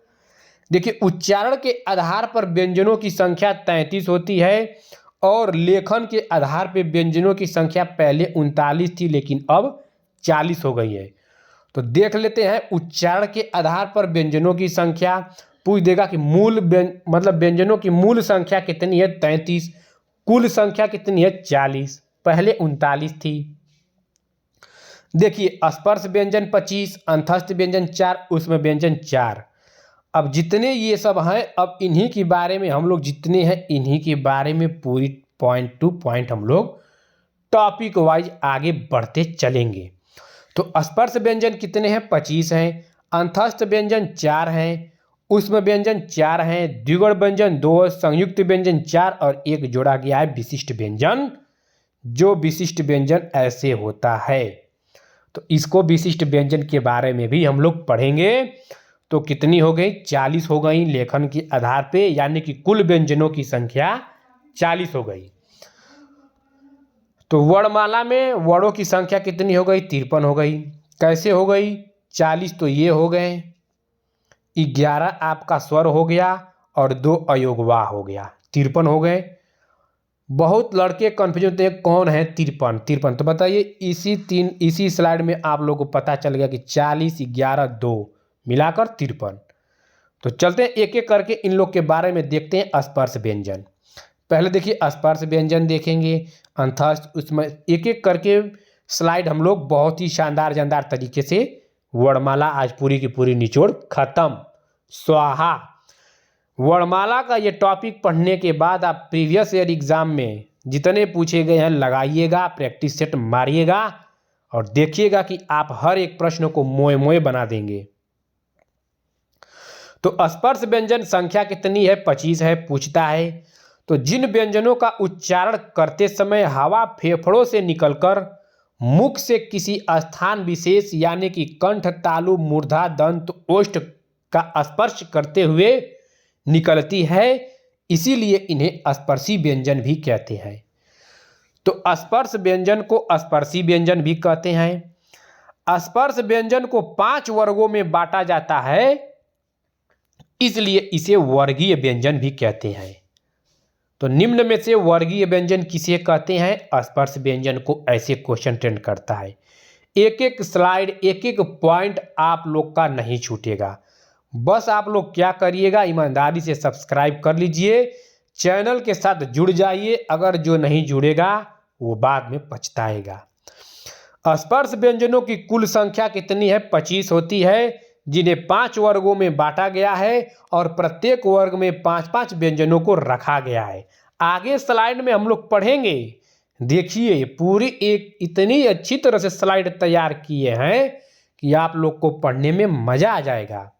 देखिए, उच्चारण के आधार पर व्यंजनों की संख्या 33 होती है और लेखन के आधार पर व्यंजनों की संख्या पहले 39 थी लेकिन अब 40 हो गई है। तो देख लेते हैं उच्चारण के आधार पर व्यंजनों की संख्या। पूछ देगा कि व्यंजनों की मूल संख्या कितनी है, 33। कुल संख्या कितनी है, 40। पहले 39 थी। देखिए, स्पर्श व्यंजन 25, अंतस्थ व्यंजन 4, उसमें व्यंजन 4। अब जितने ये सब हैं, अब इन्हीं के बारे में हम लोग जितने हैं इन्हीं के बारे में पूरी पॉइंट टू पॉइंट हम लोग टॉपिक वाइज आगे बढ़ते चलेंगे। तो स्पर्श व्यंजन कितने हैं, 25 हैं। अंतस्थ व्यंजन 4 हैं। उसमें व्यंजन 4 हैं। द्विगुण व्यंजन 2, संयुक्त व्यंजन 4 और एक जोड़ा गया है विशिष्ट व्यंजन। जो विशिष्ट व्यंजन ऐसे होता है, तो इसको विशिष्ट व्यंजन के बारे में भी हम लोग पढ़ेंगे। तो कितनी हो गई, 40 हो गई लेखन के आधार पे, यानी कि कुल व्यंजनों की संख्या 40 हो गई। तो वर्णमाला में वर्णों की संख्या कितनी हो गई, 53 हो गई। कैसे हो गई, 40 तो ये हो गए, 11 आपका स्वर हो गया और 2 अयोगवा हो गया, 53 हो गए। बहुत लड़के कंफ्यूजन होते हैं कौन है 53। तो बताइए, इसी स्लाइड में आप लोगों को पता चल गया कि 40, 11, 2 मिलाकर 53। तो चलते हैं एक एक करके इन लोग के बारे में देखते हैं। स्पर्श व्यंजन पहले देखिए, स्पर्श व्यंजन देखेंगे, अंतस्थ, उसमें एक एक करके स्लाइड हम लोग बहुत ही शानदार तरीके से वर्णमाला आज पूरी की पूरी निचोड़ खत्म, स्वाहा। वर्णमाला का ये टॉपिक पढ़ने के बाद आप प्रीवियस ईयर एग्जाम में जितने पूछे गए हैं लगाइएगा, प्रैक्टिस सेट मारिएगा और देखिएगा कि आप हर एक प्रश्न को मोए मोए बना देंगे। तो स्पर्श व्यंजन संख्या कितनी है, 25 है, पूछता है। तो जिन व्यंजनों का उच्चारण करते समय हवा फेफड़ों से निकलकर मुख से किसी स्थान विशेष यानी कि कंठ, तालु, मूर्धा, दंत, ओष्ठ का स्पर्श करते हुए निकलती है, इसीलिए इन्हें स्पर्शी व्यंजन भी कहते हैं। तो स्पर्श व्यंजन को स्पर्शी व्यंजन भी कहते हैं। स्पर्श व्यंजन को 5 वर्गों में बांटा जाता है, इसलिए इसे वर्गीय व्यंजन भी कहते हैं। तो निम्न में से वर्गीय व्यंजन किसे कहते हैं, स्पर्श व्यंजन को। ऐसे क्वेश्चन ट्रेंड करता है। एक एक स्लाइड, एक एक पॉइंट आप लोग का नहीं छूटेगा। बस आप लोग क्या करिएगा, ईमानदारी से सब्सक्राइब कर लीजिए, चैनल के साथ जुड़ जाइए। अगर जो नहीं जुड़ेगा वो बाद में पछताएगा। स्पर्श व्यंजनों की कुल संख्या कितनी है, 25 होती है, जिन्हें 5 वर्गों में बांटा गया है और प्रत्येक वर्ग में 5-5 व्यंजनों को रखा गया है। आगे स्लाइड में हम लोग पढ़ेंगे। देखिए, पूरी एक इतनी अच्छी तरह से स्लाइड तैयार किए हैं कि आप लोग को पढ़ने में मजा आ जाएगा।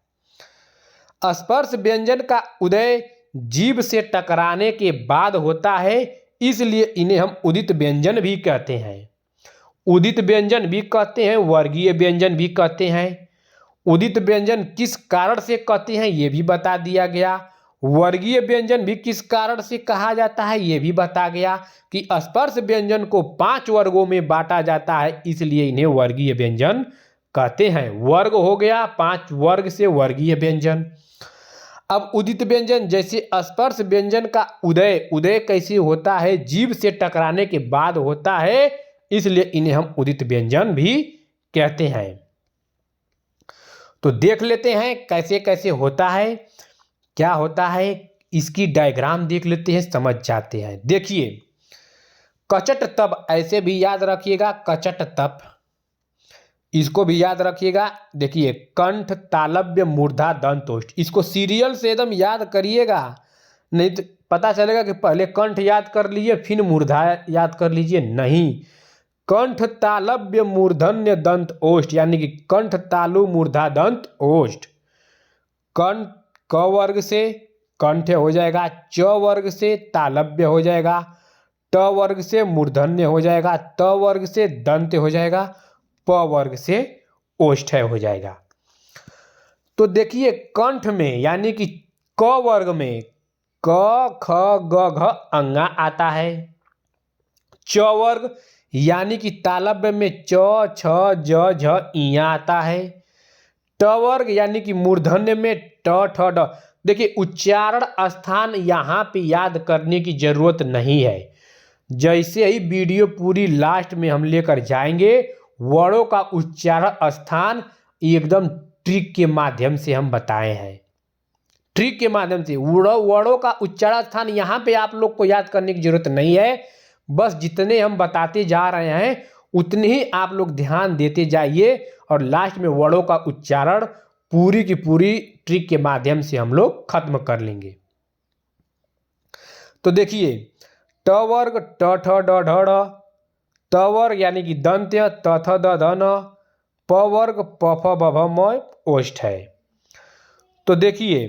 स्पर्श व्यंजन का उदय जीभ से टकराने के बाद होता है, इसलिए इन्हें हम उदित व्यंजन भी कहते हैं। उदित व्यंजन भी कहते हैं, वर्गीय व्यंजन भी कहते हैं। उदित व्यंजन किस कारण से कहते हैं ये भी बता दिया गया। वर्गीय व्यंजन भी किस कारण से कहा जाता है ये भी बता गया कि स्पर्श व्यंजन को 5 वर्गों में बांटा जाता है, इसलिए इन्हें वर्गीय व्यंजन कहते हैं। वर्ग हो गया, 5 वर्ग से वर्गीय व्यंजन। अब उदित व्यंजन, जैसे स्पर्श व्यंजन का उदय कैसे होता है, जीभ से टकराने के बाद होता है, इसलिए इन्हें हम उदित व्यंजन भी कहते हैं। तो देख लेते हैं कैसे कैसे होता है, क्या होता है, इसकी डायग्राम देख लेते हैं, समझ जाते हैं। देखिए, कचट तप ऐसे भी याद रखिएगा, कचट तप इसको भी याद रखिएगा। देखिए, कंठ, तालव्य, मूर्धा, दंतोष्ठ, इसको सीरियल से एकदम याद करिएगा, नहीं तो पता चलेगा कि पहले कंठ याद कर लीजिए फिर मूर्धा याद कर लीजिए। नहीं, कंठ, तालव्य, मूर्धन्य, दंत, ओष्ठ, यानी कि कंठ, तालु, मूर्धा, दंत, ओष्ठ। कंठ क वर्ग से कंठ हो जाएगा, च वर्ग से तालव्य हो जाएगा, ट वर्ग से मूर्धन्य हो जाएगा, त वर्ग से दंत हो जाएगा, प वर्ग से ओष्ठ हो जाएगा। तो देखिए, कंठ में यानी कि क वर्ग में क, ख, ग, घ अंगा आता है। च वर्ग यानी कि तालव्य में च छ ज झ इया आता है। ट वर्ग यानी कि मूर्धन्य में ट ठ ड। देखिए उच्चारण स्थान यहाँ पे याद करने की जरूरत नहीं है। जैसे ही वीडियो पूरी लास्ट में हम लेकर जाएंगे, वर्णों का उच्चारण स्थान एकदम ट्रिक के माध्यम से हम बताए हैं। ट्रिक के माध्यम से वर्णों का उच्चारण स्थान यहाँ पे आप लोग को याद करने की जरूरत नहीं है। बस जितने हम बताते जा रहे हैं उतने ही आप लोग ध्यान देते जाइए और लास्ट में वर्णों का उच्चारण पूरी की पूरी ट्रिक के माध्यम से हम लोग खत्म कर लेंगे। तो देखिए ट वर्ग ट ठ ड ढ ढ, त वर्ग यानी कि दंत्य त थ द ध न, प वर्ग प फ ब भ म ओष्ठ है। तो देखिए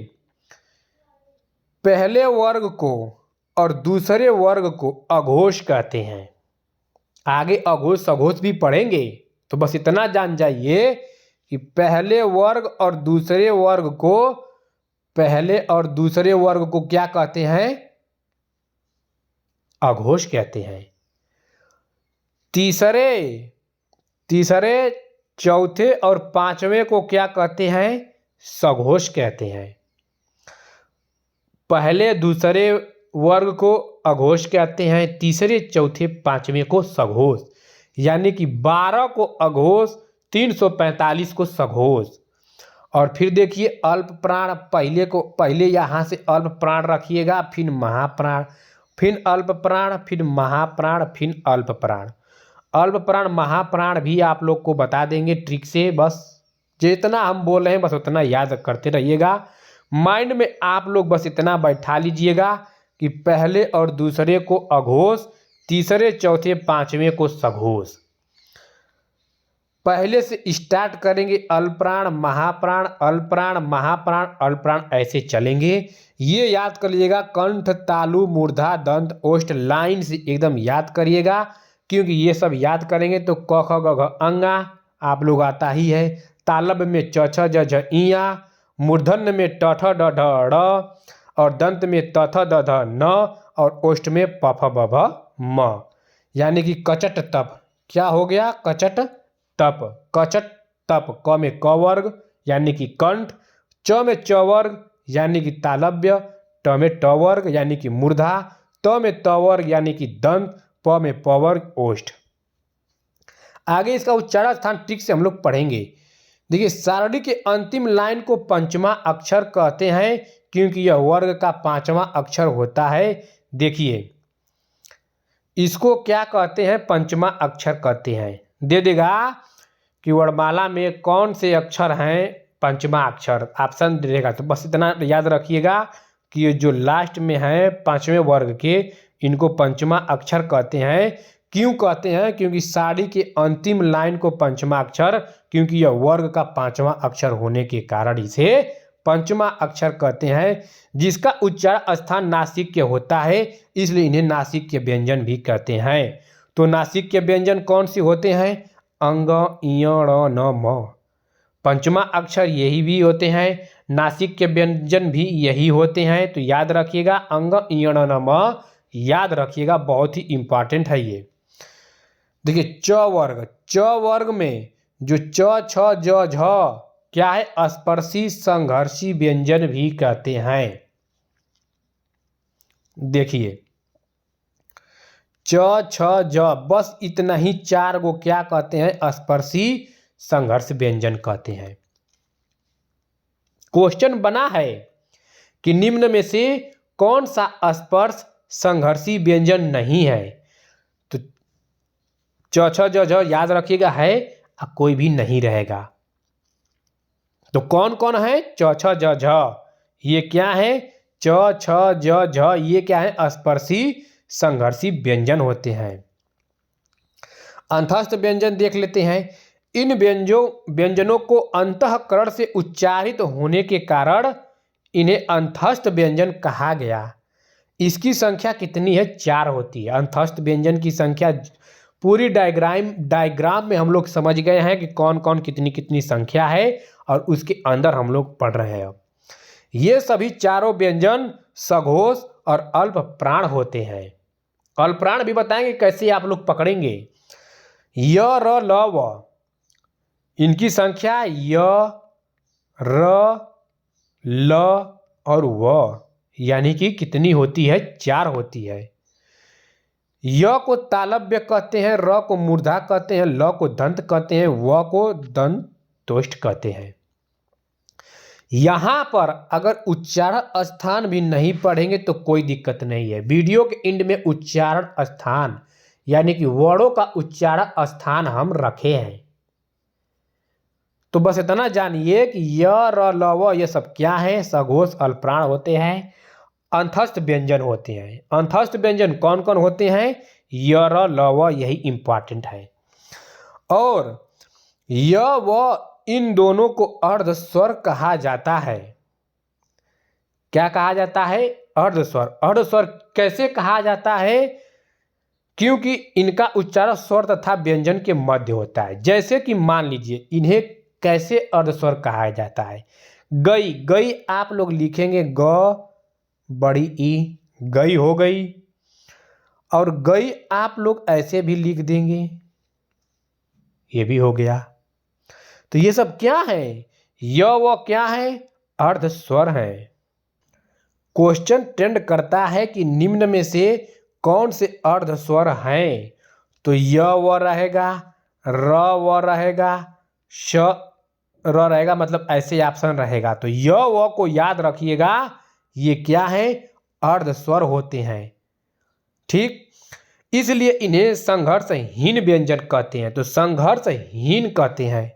पहले वर्ग को और दूसरे वर्ग को अघोष कहते हैं। आगे अघोष सघोष भी पढ़ेंगे, तो बस इतना जान जाइए कि पहले वर्ग और दूसरे वर्ग को क्या कहते हैं? अघोष कहते हैं। तीसरे चौथे और पांचवें को क्या कहते हैं? सघोष कहते हैं। पहले दूसरे वर्ग को अघोष कहते हैं, तीसरे चौथे पांचवें को सघोष। यानी कि 12 को अघोष, 345 को सघोष। और फिर देखिए अल्प प्राण, पहले यहाँ से अल्प प्राण रखिएगा, फिर महाप्राण, फिर अल्प प्राण, फिर महाप्राण, फिर अल्प प्राण। अल्प प्राण महाप्राण भी आप लोग को बता देंगे ट्रिक से। बस जितना हम बोल रहे हैं बस उतना याद करते रहिएगा। माइंड में आप लोग बस इतना बैठा लीजिएगा कि पहले और दूसरे को अघोष, तीसरे चौथे पांचवें को सघोष। पहले से स्टार्ट करेंगे अल्पप्राण महाप्राण, अल्पप्राण महाप्राण, अल्पप्राण, ऐसे चलेंगे। ये याद कर लीजिएगा, कंठ तालु मूर्धा दंत ओष्ठ लाइन से एकदम याद करिएगा, क्योंकि ये सब याद करेंगे तो क ख ग घ अंगा आप लोग आता ही है। तालब में च छ ज झ इया, मूर्धन्य में ट ठ ड ढ ड़, और दंत में त थ द ध न, और ओष्ठ में प फ ब भ म। यानी कि कचट तप। क्या हो गया? कचट तप। कचट तप। क में क वर्ग यानी कि कंठ, च में च वर्ग यानी कि तालव्य, ट में ट वर्ग यानी कि मूर्धा, त में त वर्ग यानी कि दंत, प में प वर्ग ओष्ठ। आगे इसका उच्चारण स्थान ठीक से हम लोग पढ़ेंगे। देखिए सारणी के अंतिम लाइन को पंचमा अक्षर कहते हैं, क्योंकि यह वर्ग का पांचवा अक्षर होता है। देखिए इसको क्या कहते हैं? पंचमा अक्षर कहते हैं। दे देगा कि वर्णमाला में कौन से अक्षर हैं पंचमा अक्षर, ऑप्शन दे देगा। तो बस इतना याद रखिएगा कि ये जो लास्ट में है पांचवें वर्ग के, इनको पंचमा अक्षर कहते हैं। क्यों कहते हैं? क्योंकि सारणी के अंतिम लाइन को पंचमा अक्षर, क्योंकि यह वर्ग का पांचवा अक्षर होने के कारण इसे पंचमा अक्षर कहते हैं। जिसका उच्चारण स्थान नासिक होता है, इसलिए इन्हें नासिक व्यंजन भी कहते हैं। तो नासिक व्यंजन कौन से होते हैं? अंग, इय, ण, न, म। पंचमा अक्षर यही भी होते हैं, नासिक व्यंजन भी यही होते हैं। तो याद रखिएगा, अंग, इय, ण, न, म याद रखिएगा, बहुत ही इंपॉर्टेंट है ये। देखिए च वर्ग, च वर्ग में जो च छ ज झ क्या है? स्पर्शी संघर्षी व्यंजन भी कहते हैं। देखिए च छ ज, बस इतना ही चार को क्या कहते हैं? स्पर्शी संघर्ष व्यंजन कहते हैं। क्वेश्चन बना है कि निम्न में से कौन सा स्पर्श संघर्षी व्यंजन नहीं है? तो च छ ज झ याद रखिएगा है, कोई भी नहीं रहेगा। तो कौन कौन है? च छ ज झ, ये क्या है? च छ ज झ, ये क्या है? स्पर्शी संघर्षी व्यंजन होते हैं। अंतस्थ व्यंजन देख लेते हैं। इन व्यंजनों को अंतःकरण से उच्चारित होने के कारण इन्हें अंतस्थ व्यंजन कहा गया। इसकी संख्या कितनी है? 4 होती है। अंतस्थ व्यंजन की संख्या पूरी डायग्राम में हम लोग समझ गए हैं कि कौन कौन कितनी कितनी संख्या है, और उसके अंदर हम लोग पढ़ रहे हैं। ये सभी चारों व्यंजन सघोष और अल्प प्राण होते हैं। अल्प प्राण भी बताएंगे कैसे आप लोग पकड़ेंगे। य र ल व, इनकी संख्या य र ल और व, यानी कि कितनी होती है? 4 होती है। य को तालव्य कहते हैं, र को मूर्धा कहते हैं, ल को दंत कहते हैं, व को दंतोष्ठ कहते हैं। यहां पर अगर उच्चारण स्थान भी नहीं पढ़ेंगे तो कोई दिक्कत नहीं है। वीडियो के एंड में उच्चारण स्थान यानी कि वर्णों का उच्चारण स्थान हम रखे हैं। तो बस इतना जानिए कि य र ल व ये सब क्या है? सघोष अल्पप्राण होते हैं, अंतस्थ व्यंजन होते हैं। अंतस्थ व्यंजन कौन कौन होते हैं? य र ल व, यही इंपॉर्टेंट है। और य व इन दोनों को अर्ध स्वर कहा जाता है। क्या कहा जाता है? अर्ध स्वर। अर्ध स्वर कैसे कहा जाता है? क्योंकि इनका उच्चारण स्वर तथा व्यंजन के मध्य होता है। जैसे कि मान लीजिए इन्हें कैसे अर्ध स्वर कहा जाता है। गई, गई आप लोग लिखेंगे ग बड़ी ई, गई हो गई। और गई आप लोग ऐसे भी लिख देंगे, ये भी हो गया। तो ये सब क्या है? य व क्या है? अर्ध स्वर है। क्वेश्चन ट्रेंड करता है कि निम्न में से कौन से अर्ध स्वर हैं? तो य व रहेगा, र व रहेगा, श र रहेगा, मतलब ऐसे ऑप्शन रहेगा। तो य व को याद रखिएगा, ये क्या है? अर्ध स्वर होते हैं। ठीक, इसलिए इन्हें संघर्षहीन व्यंजन कहते हैं। तो संघर्षहीन कहते हैं।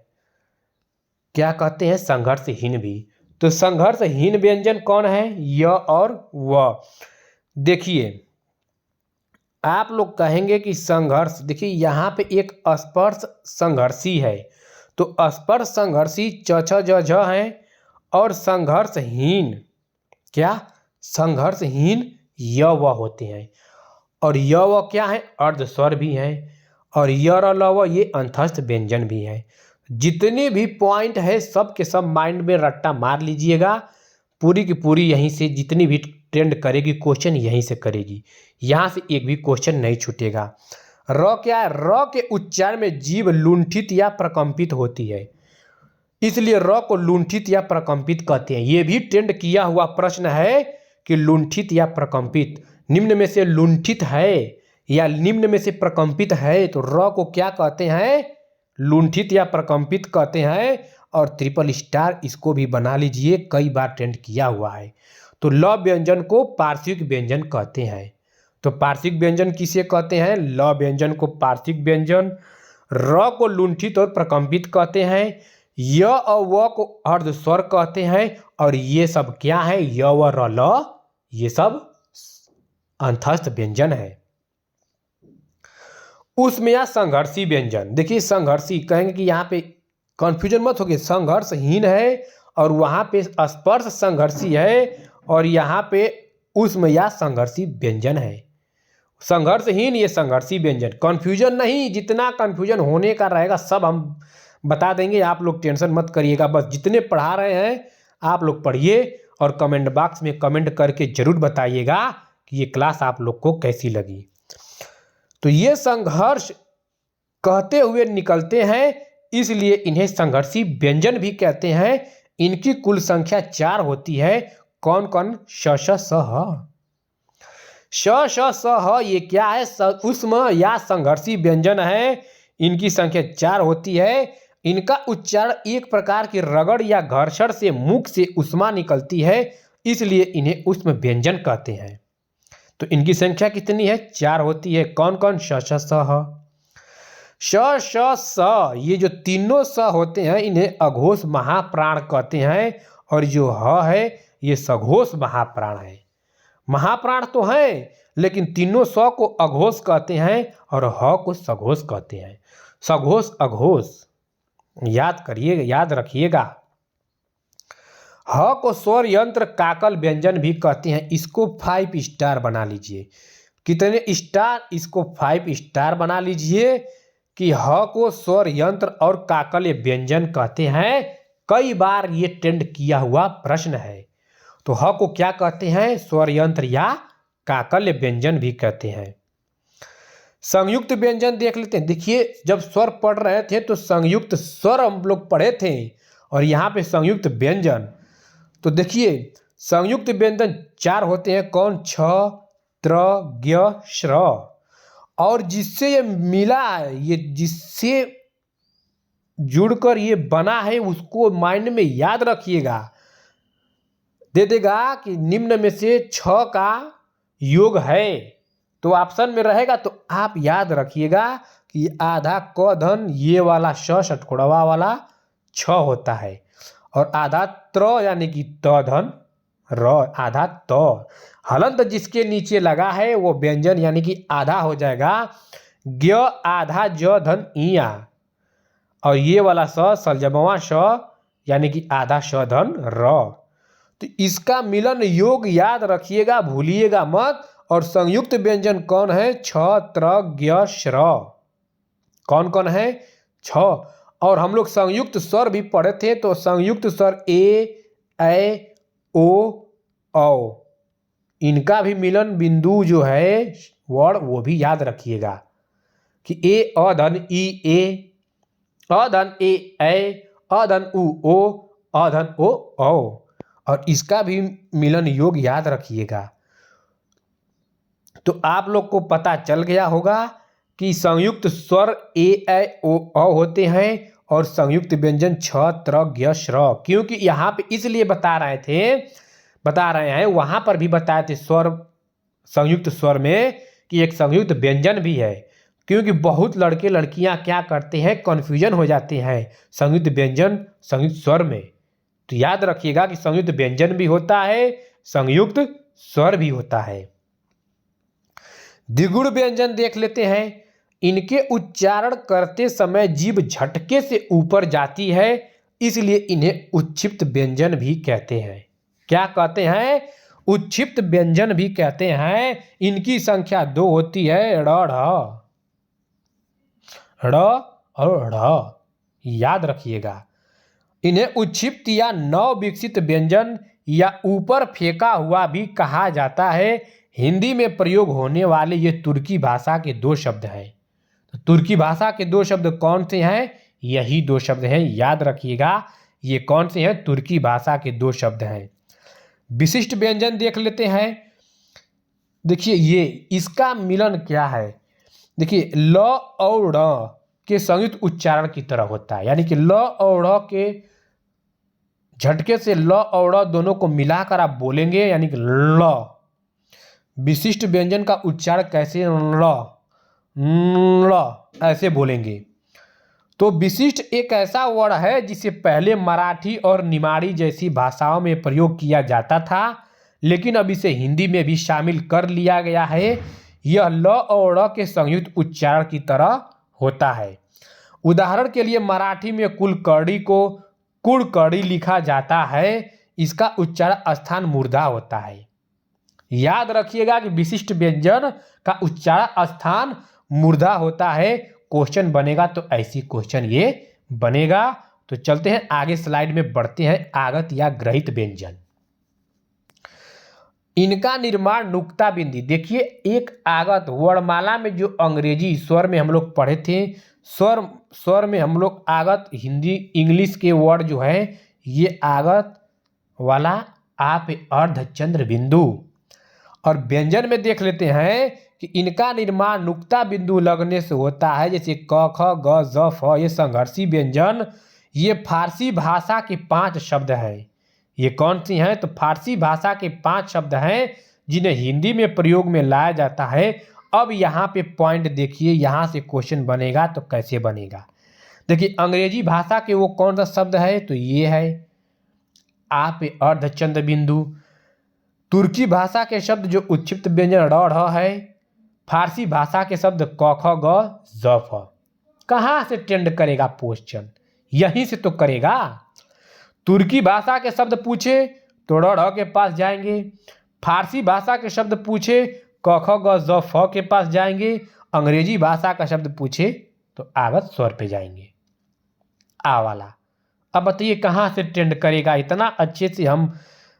क्या कहते हैं? संघर्षहीन भी। तो संघर्षहीन व्यंजन कौन है? य और व। देखिए आप लोग कहेंगे कि संघर्ष, देखिए यहाँ पे एक स्पर्श संघर्षी है, तो स्पर्श संघर्षी च छ ज झ है। और संघर्षहीन क्या? संघर्षहीन य व होते हैं। और य व क्या है? अर्ध स्वर भी है। और य र ल व ये अंतस्थ व्यंजन भी है। जितने भी पॉइंट है सब के सब माइंड में रट्टा मार लीजिएगा। पूरी की पूरी यहीं से जितनी भी ट्रेंड करेगी क्वेश्चन यहीं से करेगी, यहाँ से एक भी क्वेश्चन नहीं छूटेगा। र क्या है? र के उच्चारण में जीभ लुंठित या प्रकंपित होती है, इसलिए र को लुंठित या प्रकंपित कहते हैं। ये भी ट्रेंड किया हुआ प्रश्न है कि लुंठित या प्रकंपित, निम्न में से लुंठित है या निम्न में से प्रकंपित है, तो र को क्या कहते हैं? लुंठित या प्रकंपित कहते हैं। और ट्रिपल स्टार इसको भी बना लीजिए, कई बार ट्रेंड किया हुआ है। तो ल व्यंजन को पार्श्विक व्यंजन कहते हैं। तो पार्श्विक व्यंजन किसे कहते हैं? ल व्यंजन को पार्श्विक व्यंजन। र को लुंठित और प्रकंपित कहते हैं। य और व को अर्ध स्वर कहते हैं। और ये सब क्या है? य व र ल, ये सब अंतस्थ व्यंजन है। उसमें या संघर्षी व्यंजन, देखिए संघर्षी कहेंगे कि यहाँ पे कंफ्यूजन मत होगी, संघर्षहीन है और वहाँ पे स्पर्श संघर्षी है और यहाँ पे उष्म या संघर्षी व्यंजन है। संघर्षहीन ये संघर्षी व्यंजन, कंफ्यूजन नहीं, जितना कंफ्यूजन होने का रहेगा सब हम बता देंगे, आप लोग टेंशन मत करिएगा। बस जितने पढ़ा रहे हैं आप लोग पढ़िए और कमेंट बॉक्स में कमेंट करके जरूर बताइएगा कि ये क्लास आप लोग को कैसी लगी। तो ये संघर्ष कहते हुए निकलते हैं, इसलिए इन्हें संघर्षी व्यंजन भी कहते हैं। इनकी कुल संख्या 4 होती है। कौन कौन? श श स ह। श श स ह ये क्या है? उष्म या संघर्षी व्यंजन है। इनकी संख्या 4 होती है। इनका उच्चारण एक प्रकार की रगड़ या घर्षण से मुख से उष्मा निकलती है, इसलिए इन्हें उष्म व्यंजन कहते हैं। तो इनकी संख्या कितनी है? 4 होती है। कौन कौन? श श स ह। श श स ये जो तीनों स होते हैं इन्हें अघोष महाप्राण कहते हैं। और जो ह है ये सघोष महाप्राण है। महाप्राण तो है लेकिन तीनों स को अघोष कहते हैं और ह को सघोष कहते हैं। सघोष अघोष याद करिएगा, याद रखिएगा। ह को स्वर यंत्र काकल व्यंजन भी कहते हैं। इसको 5 स्टार बना लीजिए। कितने स्टार? इसको 5 स्टार बना लीजिए कि ह को स्वर यंत्र और काकल व्यंजन कहते हैं। कई बार ये ट्रेंड किया हुआ प्रश्न है। तो ह को क्या कहते हैं? स्वर यंत्र या काकल व्यंजन भी कहते हैं। संयुक्त व्यंजन देख लेते हैं। देखिए जब स्वर पढ़ रहे थे तो संयुक्त स्वर हम लोग पढ़े थे और यहाँ पे संयुक्त व्यंजन। तो देखिए संयुक्त व्यंजन 4 होते हैं। कौन? छ, त्र, ज्ञ, श्र। और जिससे ये मिला है, ये जिससे जुड़कर ये बना है, उसको माइंड में याद रखिएगा। दे देगा कि निम्न में से छ का योग है, तो ऑप्शन में रहेगा। तो आप याद रखिएगा कि आधा क धन ये वाला षटकोणवा वाला छ होता है और आधा त्र यानी कि त धन र, आधा त। हलंत जिसके नीचे लगा है वो व्यंजन यानी कि आधा हो जाएगा। ज्ञ आधा ज धन इया और ये वाला सलजमवा श यानी कि आधा श धन र। तो इसका मिलन योग याद रखिएगा, भूलिएगा मत। और संयुक्त व्यंजन कौन है? छ, त्र, ज्ञ, श्र। कौन कौन है? छ। और हम लोग संयुक्त स्वर भी पढ़े थे, तो संयुक्त स्वर ए, ऐ, ओ, औ। इनका भी मिलन बिंदु जो है वर्ड वो भी याद रखिएगा कि ए अधन ई ए, अधन ए ऐ, अधन उ ओ, अधन ओ औ। और इसका भी मिलन योग याद रखिएगा। तो आप लोग को पता चल गया होगा कि संयुक्त स्वर ए ऐ ओ औ होते हैं और संयुक्त व्यंजन छ, त्र, ज्ञ, श्र। क्योंकि यहाँ पे इसलिए बता रहे हैं, वहां पर भी बताए थे स्वर, संयुक्त स्वर में कि एक संयुक्त व्यंजन भी है। क्योंकि बहुत लड़के लड़कियां क्या करते हैं, कन्फ्यूजन हो जाते हैं संयुक्त व्यंजन संयुक्त स्वर में। तो याद रखिएगा कि संयुक्त व्यंजन भी होता है, संयुक्त स्वर भी होता है। द्विगुण व्यंजन देख लेते हैं। इनके उच्चारण करते समय जीभ झटके से ऊपर जाती है, इसलिए इन्हें उच्छिप्त व्यंजन भी कहते हैं। क्या कहते हैं? उच्छिप्त व्यंजन भी कहते हैं। इनकी संख्या 2 होती है, ड़ और ढ़। याद रखिएगा। इन्हें उच्छिप्त या नव विकसित व्यंजन या ऊपर फेंका हुआ भी कहा जाता है। हिंदी में प्रयोग होने वाले ये तुर्की भाषा के 2 शब्द हैं। तो तुर्की भाषा के 2 शब्द कौन से हैं? यही 2 शब्द हैं, याद रखिएगा। ये कौन से हैं? तुर्की भाषा के 2 शब्द हैं। विशिष्ट व्यंजन देख लेते हैं। देखिए ये इसका मिलन क्या है। देखिए ल और ड़ के संयुक्त उच्चारण की तरह होता है, यानी कि ल और ड़ के झटके से ल और ड़ दोनों को मिलाकर आप बोलेंगे, यानी कि ल। विशिष्ट व्यंजन का उच्चारण कैसे? ल ऐसे बोलेंगे। तो विशिष्ट एक ऐसा वर्ड है जिसे पहले मराठी और निमाड़ी जैसी भाषाओं में प्रयोग किया जाता था, लेकिन अब इसे हिंदी में भी शामिल कर लिया गया है। यह ल और ड़ के संयुक्त उच्चारण की तरह होता है। उदाहरण के लिए मराठी में कुलकर्णी को कुड़कड़ी लिखा जाता है, इसका उच्चारण स्थान मूर्धा होता है। याद रखिएगा कि विशिष्ट व्यंजन का उच्चारण स्थान मूर्धा होता है। क्वेश्चन बनेगा तो ऐसी क्वेश्चन ये बनेगा। तो चलते हैं आगे, स्लाइड में बढ़ते हैं। आगत या ग्रहित व्यंजन, इनका निर्माण नुक्ता बिंदी। देखिए एक आगत वर्णमाला में जो अंग्रेजी स्वर में हम लोग पढ़े थे, स्वर में हम लोग आगत, हिंदी इंग्लिश के वर्ड जो है ये आगत वाला आप अर्धचंद्र बिंदु। और व्यंजन में देख लेते हैं कि इनका निर्माण नुक्ता बिंदु लगने से होता है, जैसे क, ख, ग, ज, फ। ये संघर्षी व्यंजन ये फारसी भाषा के 5 शब्द हैं। ये कौन सी हैं? तो फारसी भाषा के 5 शब्द हैं जिन्हें हिंदी में प्रयोग में लाया जाता है। अब यहाँ पे पॉइंट देखिए, यहाँ से क्वेश्चन बनेगा तो कैसे बनेगा। देखिए अंग्रेजी भाषा के वो कौन सा शब्द है? तो ये है आप अर्धचंद्र बिंदु। तुर्की भाषा के शब्द जो उच्छिप्त व्यंजन ड़ ढ़ है। फारसी भाषा के शब्द क, ख, ग, ज, फ। कहाँ से ट्रेंड करेगा क्वेश्चन? यहीं से तो करेगा। तुर्की भाषा के शब्द पूछे तो ड़ ढ़ के पास जाएंगे। फारसी भाषा के शब्द पूछे क, ख, ग, ज, फ के पास जाएंगे। अंग्रेजी भाषा का शब्द पूछे तो आगत स्वर पे जाएंगे, आ वाला। अब बताइए कहाँ से ट्रेंड करेगा? इतना अच्छे से हम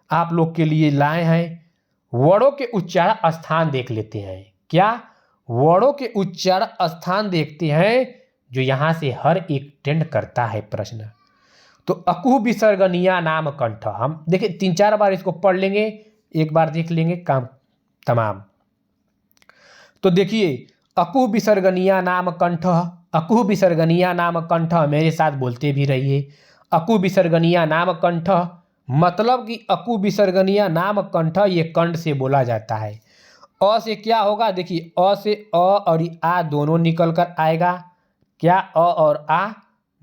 आप लोग के लिए लाए हैं। वर्डों के उच्चारण स्थान देख लेते हैं। क्या? वर्णों के उच्चारण स्थान देखते हैं जो यहाँ से हर एक टेंड करता है प्रश्न। तो अकुह विसर्गनिया नाम कंठ, हम देखिए 3-4 बार इसको पढ़ लेंगे, एक बार देख लेंगे, काम तमाम। तो देखिए अकुह विसर्गनिया नाम कंठ, अकुह विसर्गनिया नाम कंठ, मेरे साथ बोलते भी रहिए। अकुह विसर्गनिया नाम कंठ मतलब कि अकुह विसर्गनिया नाम कंठ ये कंठ से बोला जाता है। अ से क्या होगा, देखिए अ से अ और आ दोनों निकल कर आएगा। क्या अ और आ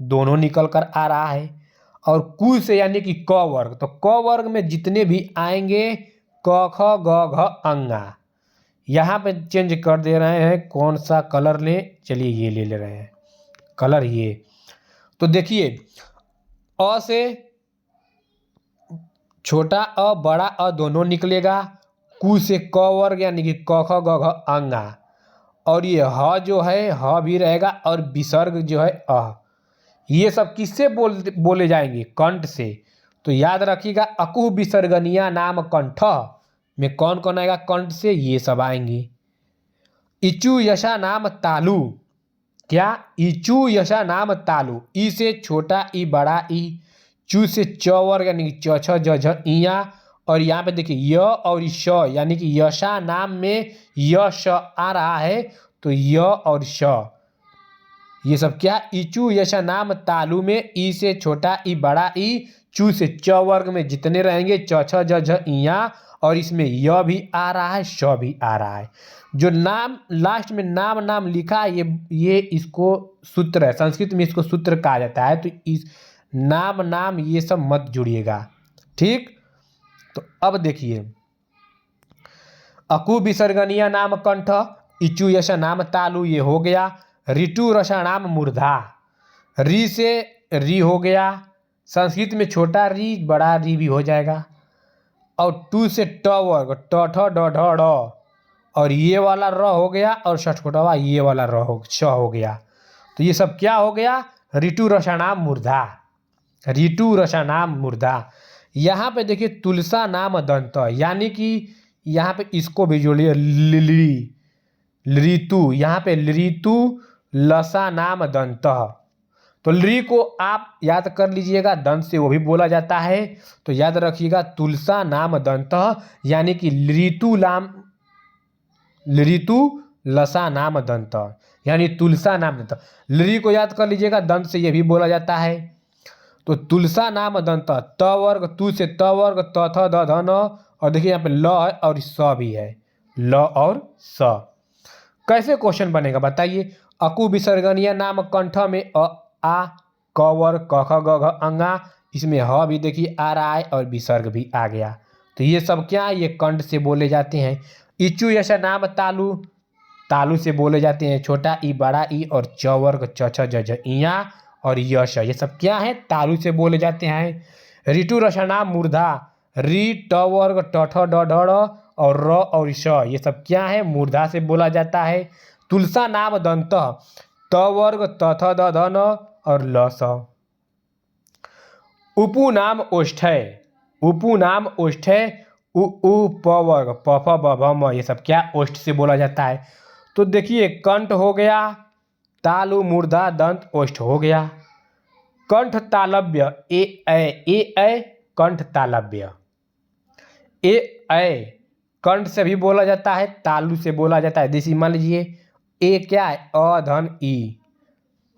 दोनों निकल कर आ रहा है। और कु से यानी कि क वर्ग, तो क वर्ग में जितने भी आएंगे क ख ग घ अंगा, यहाँ पे चेंज कर दे रहे हैं। कौन सा कलर लें, चलिए ये ले रहे हैं कलर ये। तो देखिए अ से छोटा अ बड़ा अ दोनों निकलेगा। कु से क वर्ग यानी कि क ख ग घ अंगा, और ये ह जो है ह भी रहेगा और विसर्ग जो है अ, ये सब किससे बोले जाएंगे, कंठ से। तो याद रखिएगा अकुह विसर्गनिया नाम कंठ में कौन कौन आएगा कंठ से, ये सब आएंगे। इचु यशा नाम तालु, क्या इचु यशा नाम तालु, ई से छोटा ई बड़ा ई, चू से च वर्ग यानी कि च छ ज झ इया, और यहाँ पे देखिए य और श यानी कि यशा नाम में यश आ रहा है, तो य और श ये सब क्या, इचू यशा नाम तालु में ई से छोटा ई बड़ा ई, चू से च वर्ग में जितने रहेंगे च छ ज झ इया, और इसमें य भी आ रहा है श भी आ रहा है। जो नाम लास्ट में नाम नाम लिखा है ये इसको सूत्र है, संस्कृत में इसको सूत्र कहा जाता है। तो इस नाम नाम ये सब मत जुड़िएगा, ठीक। तो अब देखिए अकु विसर्गनिया नाम कंठ, इचु यशा नाम तालु ये हो गया। ऋतु रसा नाम मूर्धा, री से री हो गया, संस्कृत में छोटा री बड़ा री भी हो जाएगा। और टू से ट वर्ग ट ठ ड ढ ड़, और ये वाला र हो गया, और छठकोटवा ये वाला र हो श हो गया। तो ये सब क्या हो गया, ऋतु रसा नाम मूर्धा, ऋतु रसा नाम मूर्धा। यहाँ पे देखिए तुलसा नाम दंत, यानी कि यहाँ पे इसको भी जोड़िए ऋतु, यहाँ पे ऋतु लसा नाम दंत। तो लृ को आप याद कर लीजिएगा, दंत से वो भी बोला जाता है। तो याद रखिएगा तुलसा नाम दंत यानी कि ऋतु लसा नाम दंत यानी तुलसा नाम दंत। लृ को याद कर लीजिएगा, दंत से ये भी बोला जाता है। तो तुलसा नाम दंत, त वर्ग तु से त वर्ग त थ द ध न, और देखिए यहाँ पे ल है और स भी है, ल और स। कैसे क्वेश्चन बनेगा बताइए। अकु विसर्गनिया नाम कंठ में अ आ क वर्ग क ख ग घ अंगा, इसमें ह भी देखिए आ रहा है और विसर्ग भी आ गया। तो ये सब क्या है, ये कंठ से बोले जाते हैं। इचु यशा नाम तालु, तालु से बोले जाते हैं, छोटा ई बड़ा ई और च वर्ग च छ ज झ इया और यश, ये सब क्या है, तालु से बोले जाते हैं। ऋतु रसा नाम मूर्धा, री ट वर्ग ट ठ ड ढ ड़ और र और श, ये सब क्या है, मूर्धा से बोला जाता है। तुलसा नाम दंत, त वर्ग त थ द ध न और ल स। उपु नाम ओष्ठय, उपु नाम ओष्ठय, उ प वर्ग प फ ब भ म, ये सब क्या, ओष्ठ से बोला जाता है। तो देखिए कंठ हो गया, तालु मूर्धा दंत ओष्ठ हो गया। कंठ तालव्य ए कंठ तालव्य, ए कंठ से भी बोला जाता है, तालु से बोला जाता है। जैसे मान लीजिए ए क्या है, अधन ई,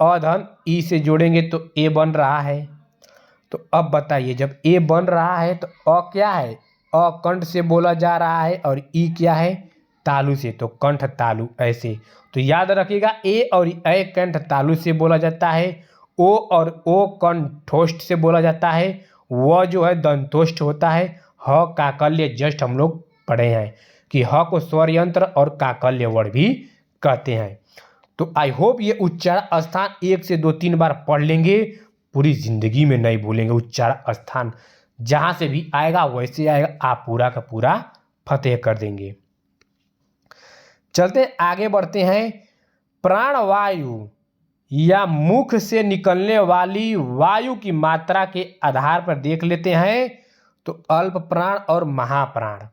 अधन ई से जोड़ेंगे तो ए बन रहा है। तो अब बताइए जब ए बन रहा है तो अ क्या है, अ कंठ से बोला जा रहा है, और ई क्या है, तालु से, तो कंठ तालु ऐसे। तो याद रखिएगा ए और ए कंठ तालु से बोला जाता है, ओ और ओ कंठोष्ठ से बोला जाता है, व जो है दंतोष्ठ होता है, ह काकल्य जस्ट हम लोग पढ़े हैं कि ह को स्वर यंत्र और काकल्य वर्ण भी कहते हैं। तो आई होप ये उच्चारण स्थान 1 से 2-3 बार पढ़ लेंगे, पूरी जिंदगी में नहीं भूलेंगे। उच्चारण स्थान जहां से भी आएगा वैसे आएगा, आप पूरा का पूरा फतेह कर देंगे। चलते आगे बढ़ते हैं। प्राणवायु या मुख से निकलने वाली वायु की मात्रा के आधार पर देख लेते हैं। तो अल्प प्राण और महाप्राण।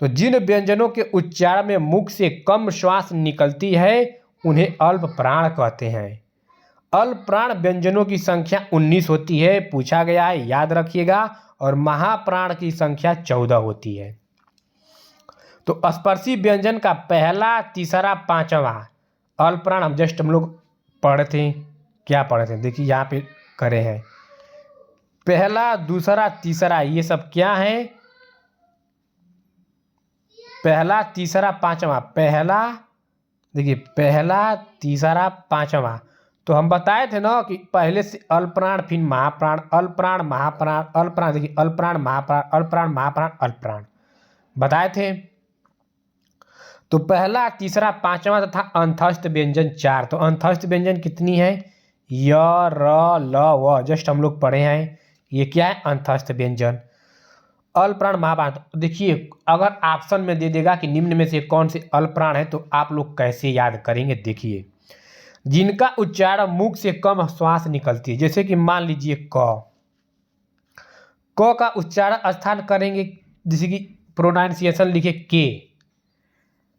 तो जिन व्यंजनों के उच्चारण में मुख से कम श्वास निकलती है उन्हें अल्प प्राण कहते हैं। अल्प प्राण व्यंजनों की संख्या 19 होती है, पूछा गया है, याद रखिएगा। और महाप्राण की संख्या 14 होती है। तो स्पर्शी व्यंजन का पहला, तीसरा, पांचवा अल्प प्राण हम लोग पढ़े थे। क्या पढ़े थे? देखिए यहाँ पे करे हैं। पहला, दूसरा, तीसरा ये सब क्या है? पहला, तीसरा, पांचवा। पहला, देखिए पहला, तीसरा, पांचवा। तो हम बताए थे ना कि पहले से अल्पप्राण, फिर महाप्राण, अल्पप्राण, महाप्राण, अल्पप्राण। देखिए अल्पप्राण, महाप्राण, अल्पप्राण, महाप्राण, अल्पप्राण बताए थे। तो पहला, तीसरा, पांचवा तथा अंतस्थ व्यंजन 4। तो अंतस्थ व्यंजन कितनी है? य, र, ल, व जस्ट हम लोग पढ़े हैं। ये क्या है? अंतस्थ व्यंजन। अल्पप्राण, महाप्राण। देखिए अगर ऑप्शन में दे देगा कि निम्न में से कौन से अल्पप्राण है तो आप लोग कैसे याद करेंगे? देखिए जिनका उच्चारण मुख से कम श्वास निकलती है, जैसे कि मान लीजिए क का उच्चारण स्थान करेंगे, जैसे कि प्रोनाउंसिएशन लिखे के,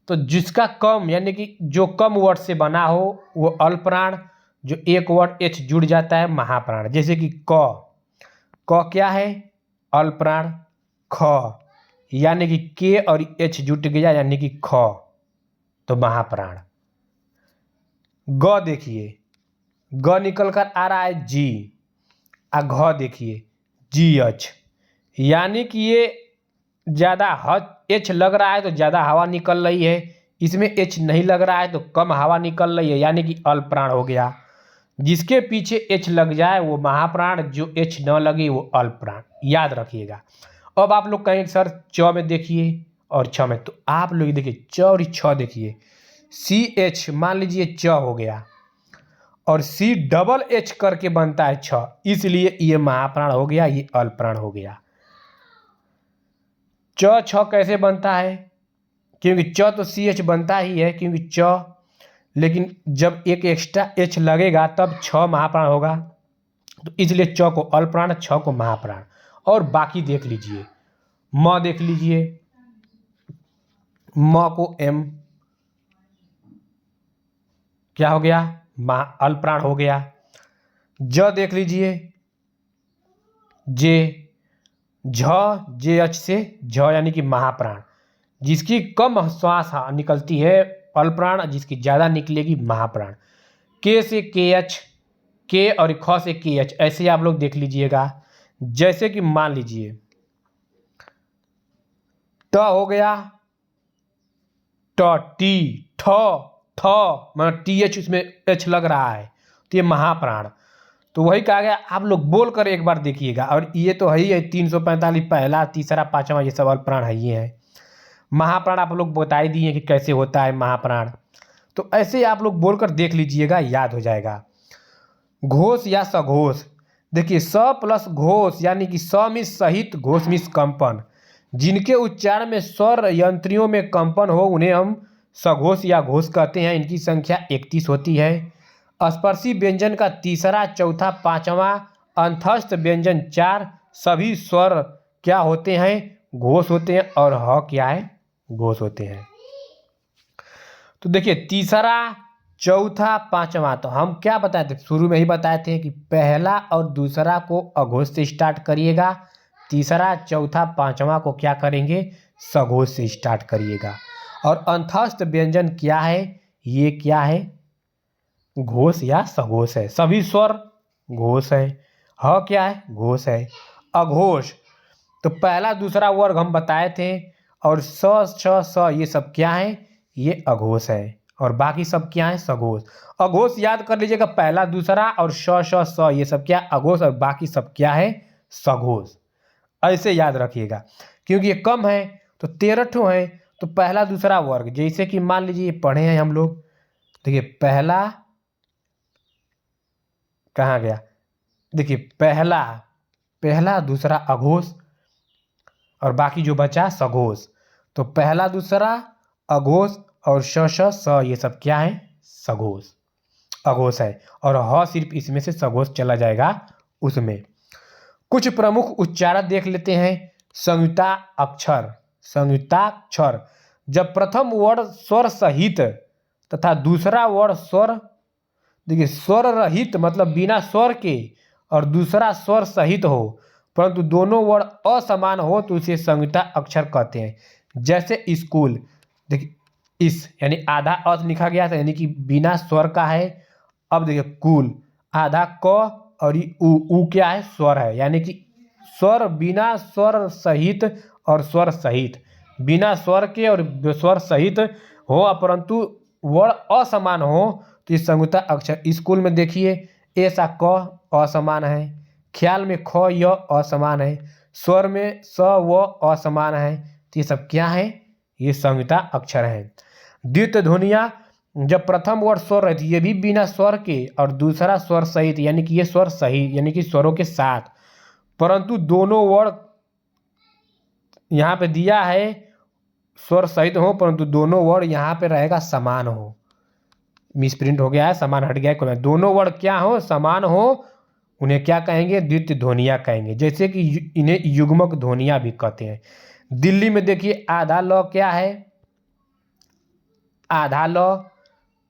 तो जिसका कम यानी कि जो कम वर्ड से बना हो वो अल्पप्राण, जो एक वर्ड एच जुड़ जाता है महाप्राण। जैसे कि क क्या है? अल्पप्राण। ख यानी कि के और एच जुट गया यानी कि ख, तो महाप्राण। ग देखिए, ग निकल कर आ रहा है जी, घ देखिए जी एच, यानी कि ये ज़्यादा एच लग रहा है तो ज़्यादा हवा निकल रही है, इसमें एच नहीं लग रहा है तो कम हवा निकल रही है, यानी कि अल्पप्राण हो गया। जिसके पीछे एच लग जाए वो महाप्राण, जो एच न लगे वो अल्पप्राण, याद रखिएगा। अब आप लोग कहेंगे सर च में देखिए और छ में, तो आप लोग देखिए च और छ देखिए, सी एच मान लीजिए च हो गया और सी डबल एच करके बनता है छ, इसलिए ये महाप्राण हो गया, ये अल्पप्राण हो गया। च छ कैसे बनता है? क्योंकि च तो सी एच बनता ही है, क्योंकि च, लेकिन जब एक एक्स्ट्रा एच लगेगा तब छ महाप्राण होगा, तो इसलिए च को अल्पप्राण, छ को महाप्राण। और बाकी देख लीजिए, म देख लीजिए, म को एम क्या हो गया? अल्पप्राण हो गया। ज देख लीजिए, जे, झ जे एच से झ यानी कि महाप्राण, जिसकी कम श्वास निकलती है अल्पप्राण, जिसकी ज़्यादा निकलेगी महाप्राण। के से के एच, के और ख से के एच, ऐसे आप लोग देख लीजिएगा। जैसे कि मान लीजिए ट हो गया, ट, टी, ठ, ठ मतलब टी एच, उसमें एच लग रहा है तो ये महाप्राण। तो वही कहा गया, आप लोग बोल कर एक बार देखिएगा। और ये तो है ही है 345, पहला, तीसरा, पांचवा ये सब अल्पप्राण है ही है। महाप्राण आप लोग बता ही दिए कि कैसे होता है महाप्राण, तो ऐसे आप लोग बोलकर देख लीजिएगा, याद हो जाएगा। घोष या सघोष, देखिए स प्लस घोष यानी कि स मिस सहित, घोष मिस कंपन। जिनके उच्चारण में स्वर यंत्रियों में कंपन हो उन्हें हम सघोष या घोष कहते हैं। इनकी संख्या 31 होती है। स्पर्शी व्यंजन का तीसरा, चौथा, पांचवा, अंतस्थ व्यंजन 4 सभी स्वर क्या होते हैं? घोष होते हैं। और ह क्या है? घोष होते हैं। तो देखिए तीसरा, चौथा, पांचवा, तो हम क्या बताए थे? शुरू में ही बताए थे कि पहला और दूसरा को अघोष से स्टार्ट करिएगा, तीसरा, चौथा, पांचवा को क्या करेंगे? सघोष से स्टार्ट करिएगा। और अंतस्थ व्यंजन क्या है? ये क्या है? घोष या सघोष है। सभी स्वर घोष है। ह क्या है? घोष है। अघोष, तो पहला दूसरा वर्ग हम बताए थे। और स, छ, स ये सब क्या है? ये अघोष है। और बाकी सब क्या है? सघोष। अघोष याद कर लीजिएगा, पहला दूसरा और श, श, स ये सब क्या? अघोष। और बाकी सब क्या है? सघोष। ऐसे याद रखिएगा, क्योंकि ये कम है तो 13 ठो है, तो पहला दूसरा वर्ग, जैसे कि मान लीजिए पढ़े हैं हम लोग। देखिए पहला कहाँ गया? देखिए पहला दूसरा अघोष और बाकी जो बचा सघोष। तो पहला दूसरा अघोष और श, श, स ये सब क्या है? सघोष, अघोष है। और ह सिर्फ इसमें से सघोष चला जाएगा उसमें। कुछ प्रमुख उच्चारण देख लेते हैं। संयुक्ता अक्षर, संयुक्ताक्षर। जब प्रथम वर्ण स्वर सहित तथा दूसरा वर्ण स्वर, देखिए स्वर रहित मतलब बिना स्वर के, और दूसरा स्वर सहित हो परंतु दोनों वर्ण असमान हो तो उसे संयुक्ता अक्षर कहते हैं। जैसे स्कूल, देखिए इस यानी आधा अ लिखा गया था यानी कि बिना स्वर का है। अब देखिए कुल, आधा क और ये उ क्या है, स्वर है, यानी कि स्वर बिना स्वर सहित और स्वर सहित, बिना स्वर के और स्वर सहित हो परंतु वर्ण असमान हो तो ये संयुक्ता अक्षर। स्कूल में देखिए ऐसा क असमान है, ख्याल में ख य असमान है, स्वर में स व असमान है, तो ये सब क्या है, ये संयुक्ता अक्षर है। द्वितीय ध्वनियाँ, जब प्रथम वर्ण स्वर रहती है ये भी बिना स्वर के और दूसरा स्वर सहित यानी कि ये स्वर सही यानी कि स्वरों के साथ, परंतु दोनों वर्ण यहाँ पे दिया है स्वर सहित हो परंतु दोनों वर्ण यहाँ पे रहेगा समान हो, मिसप्रिंट हो गया है, समान हट गया है, कोई दोनों वर्ण क्या हो, समान हो, उन्हें क्या कहेंगे, द्वितीय ध्वनियाँ कहेंगे। जैसे कि इन्हें युग्मक ध्वनियाँ भी कहते हैं। दिल्ली में देखिए आधा ल क्या है, आधा ल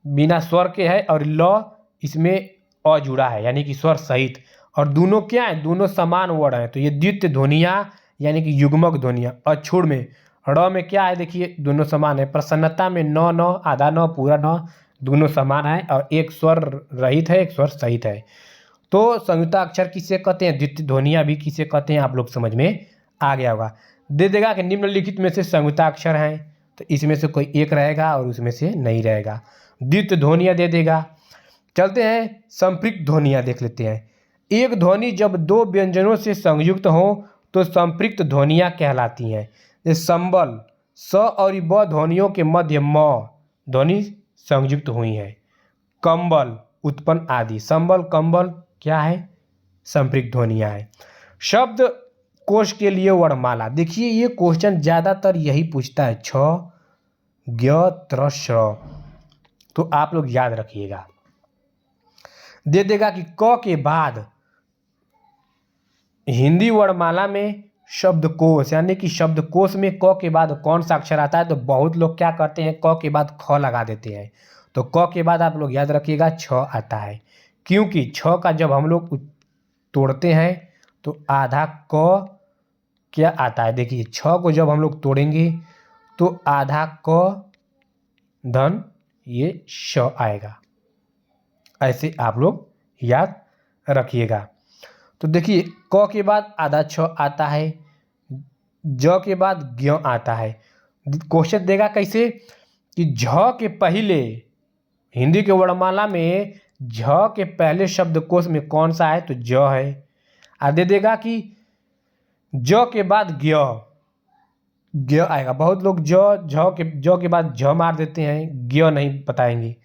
बिना स्वर के है और ल इसमें अ जुड़ा है यानी कि स्वर सहित, और दोनों क्या है, दोनों समान वर्ण है तो ये द्वितीय ध्वनियाँ यानी कि युग्मक ध्वनियाँ। अक्षुण में र में क्या है, देखिए दोनों समान है। प्रसन्नता में न न, आधा न पूरा न, दोनों समान है और एक स्वर रहित है एक स्वर सहित है। तो संयुक्ता अक्षर किसे कहते हैं, द्वितीय ध्वनियाँ भी किसे कहते हैं, आप लोग समझ में आ गया होगा। दे देगा कि निम्नलिखित में से संयुक्ता अक्षर हैं, तो इसमें से कोई एक रहेगा और उसमें से नहीं रहेगा। द्वितीय ध्वनियाँ दे देगा। चलते हैं संपृक्त ध्वनियाँ देख लेते हैं। एक ध्वनि जब दो व्यंजनों से संयुक्त हो तो संपृक्त ध्वनियाँ कहलाती हैं। जैसे संबल, स और ब ध्वनियों के मध्य म ध्वनि संयुक्त हुई है। कंबल, उत्पन्न आदि, संबल कंबल क्या है, संपृक्त ध्वनियाँ है। शब्द कोश के लिए वर्णमाला, देखिए ये क्वेश्चन ज़्यादातर यही पूछता है, छ ज्ञ त्र श्र, तो आप लोग याद रखिएगा। दे देगा कि क के बाद हिंदी वर्णमाला में शब्दकोश यानी कि शब्दकोश में क के बाद कौन सा अक्षर आता है, तो बहुत लोग क्या करते हैं क के बाद ख लगा देते हैं, तो क के बाद आप लोग याद रखिएगा छ आता है, क्योंकि छ का जब हम लोग तोड़ते हैं तो आधा क क्या आता है, देखिए छ को जब हम लोग तोड़ेंगे तो आधा क धन ये श आएगा, ऐसे आप लोग याद रखिएगा। तो देखिए क के बाद आधा छ आता है, ज के बाद ज्ञ आता है। क्वेश्चन देगा कैसे कि झ के पहले, हिंदी के वर्णमाला में झ के पहले शब्दकोश में कौन सा है, तो ज है। दे देगा कि ज के बाद ज्ञ, ज्ञ आएगा। बहुत लोग ज के बाद झ मार देते हैं, ज्ञ नहीं बताएंगे।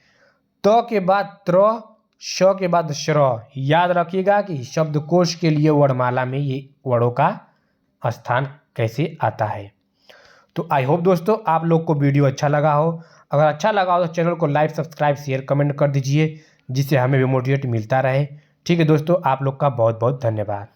त के बाद त्र, श के बाद श्र। याद रखिएगा कि शब्दकोश के लिए वर्णमाला में ये वर्णों का स्थान कैसे आता है। तो आई होप दोस्तों आप लोग को वीडियो अच्छा लगा हो। अगर अच्छा लगा हो तो चैनल को लाइक सब्सक्राइब शेयर कमेंट कर दीजिए, जिससे हमें भी मोटिवेट मिलता रहे। ठीक है दोस्तों, आप लोग का बहुत बहुत धन्यवाद।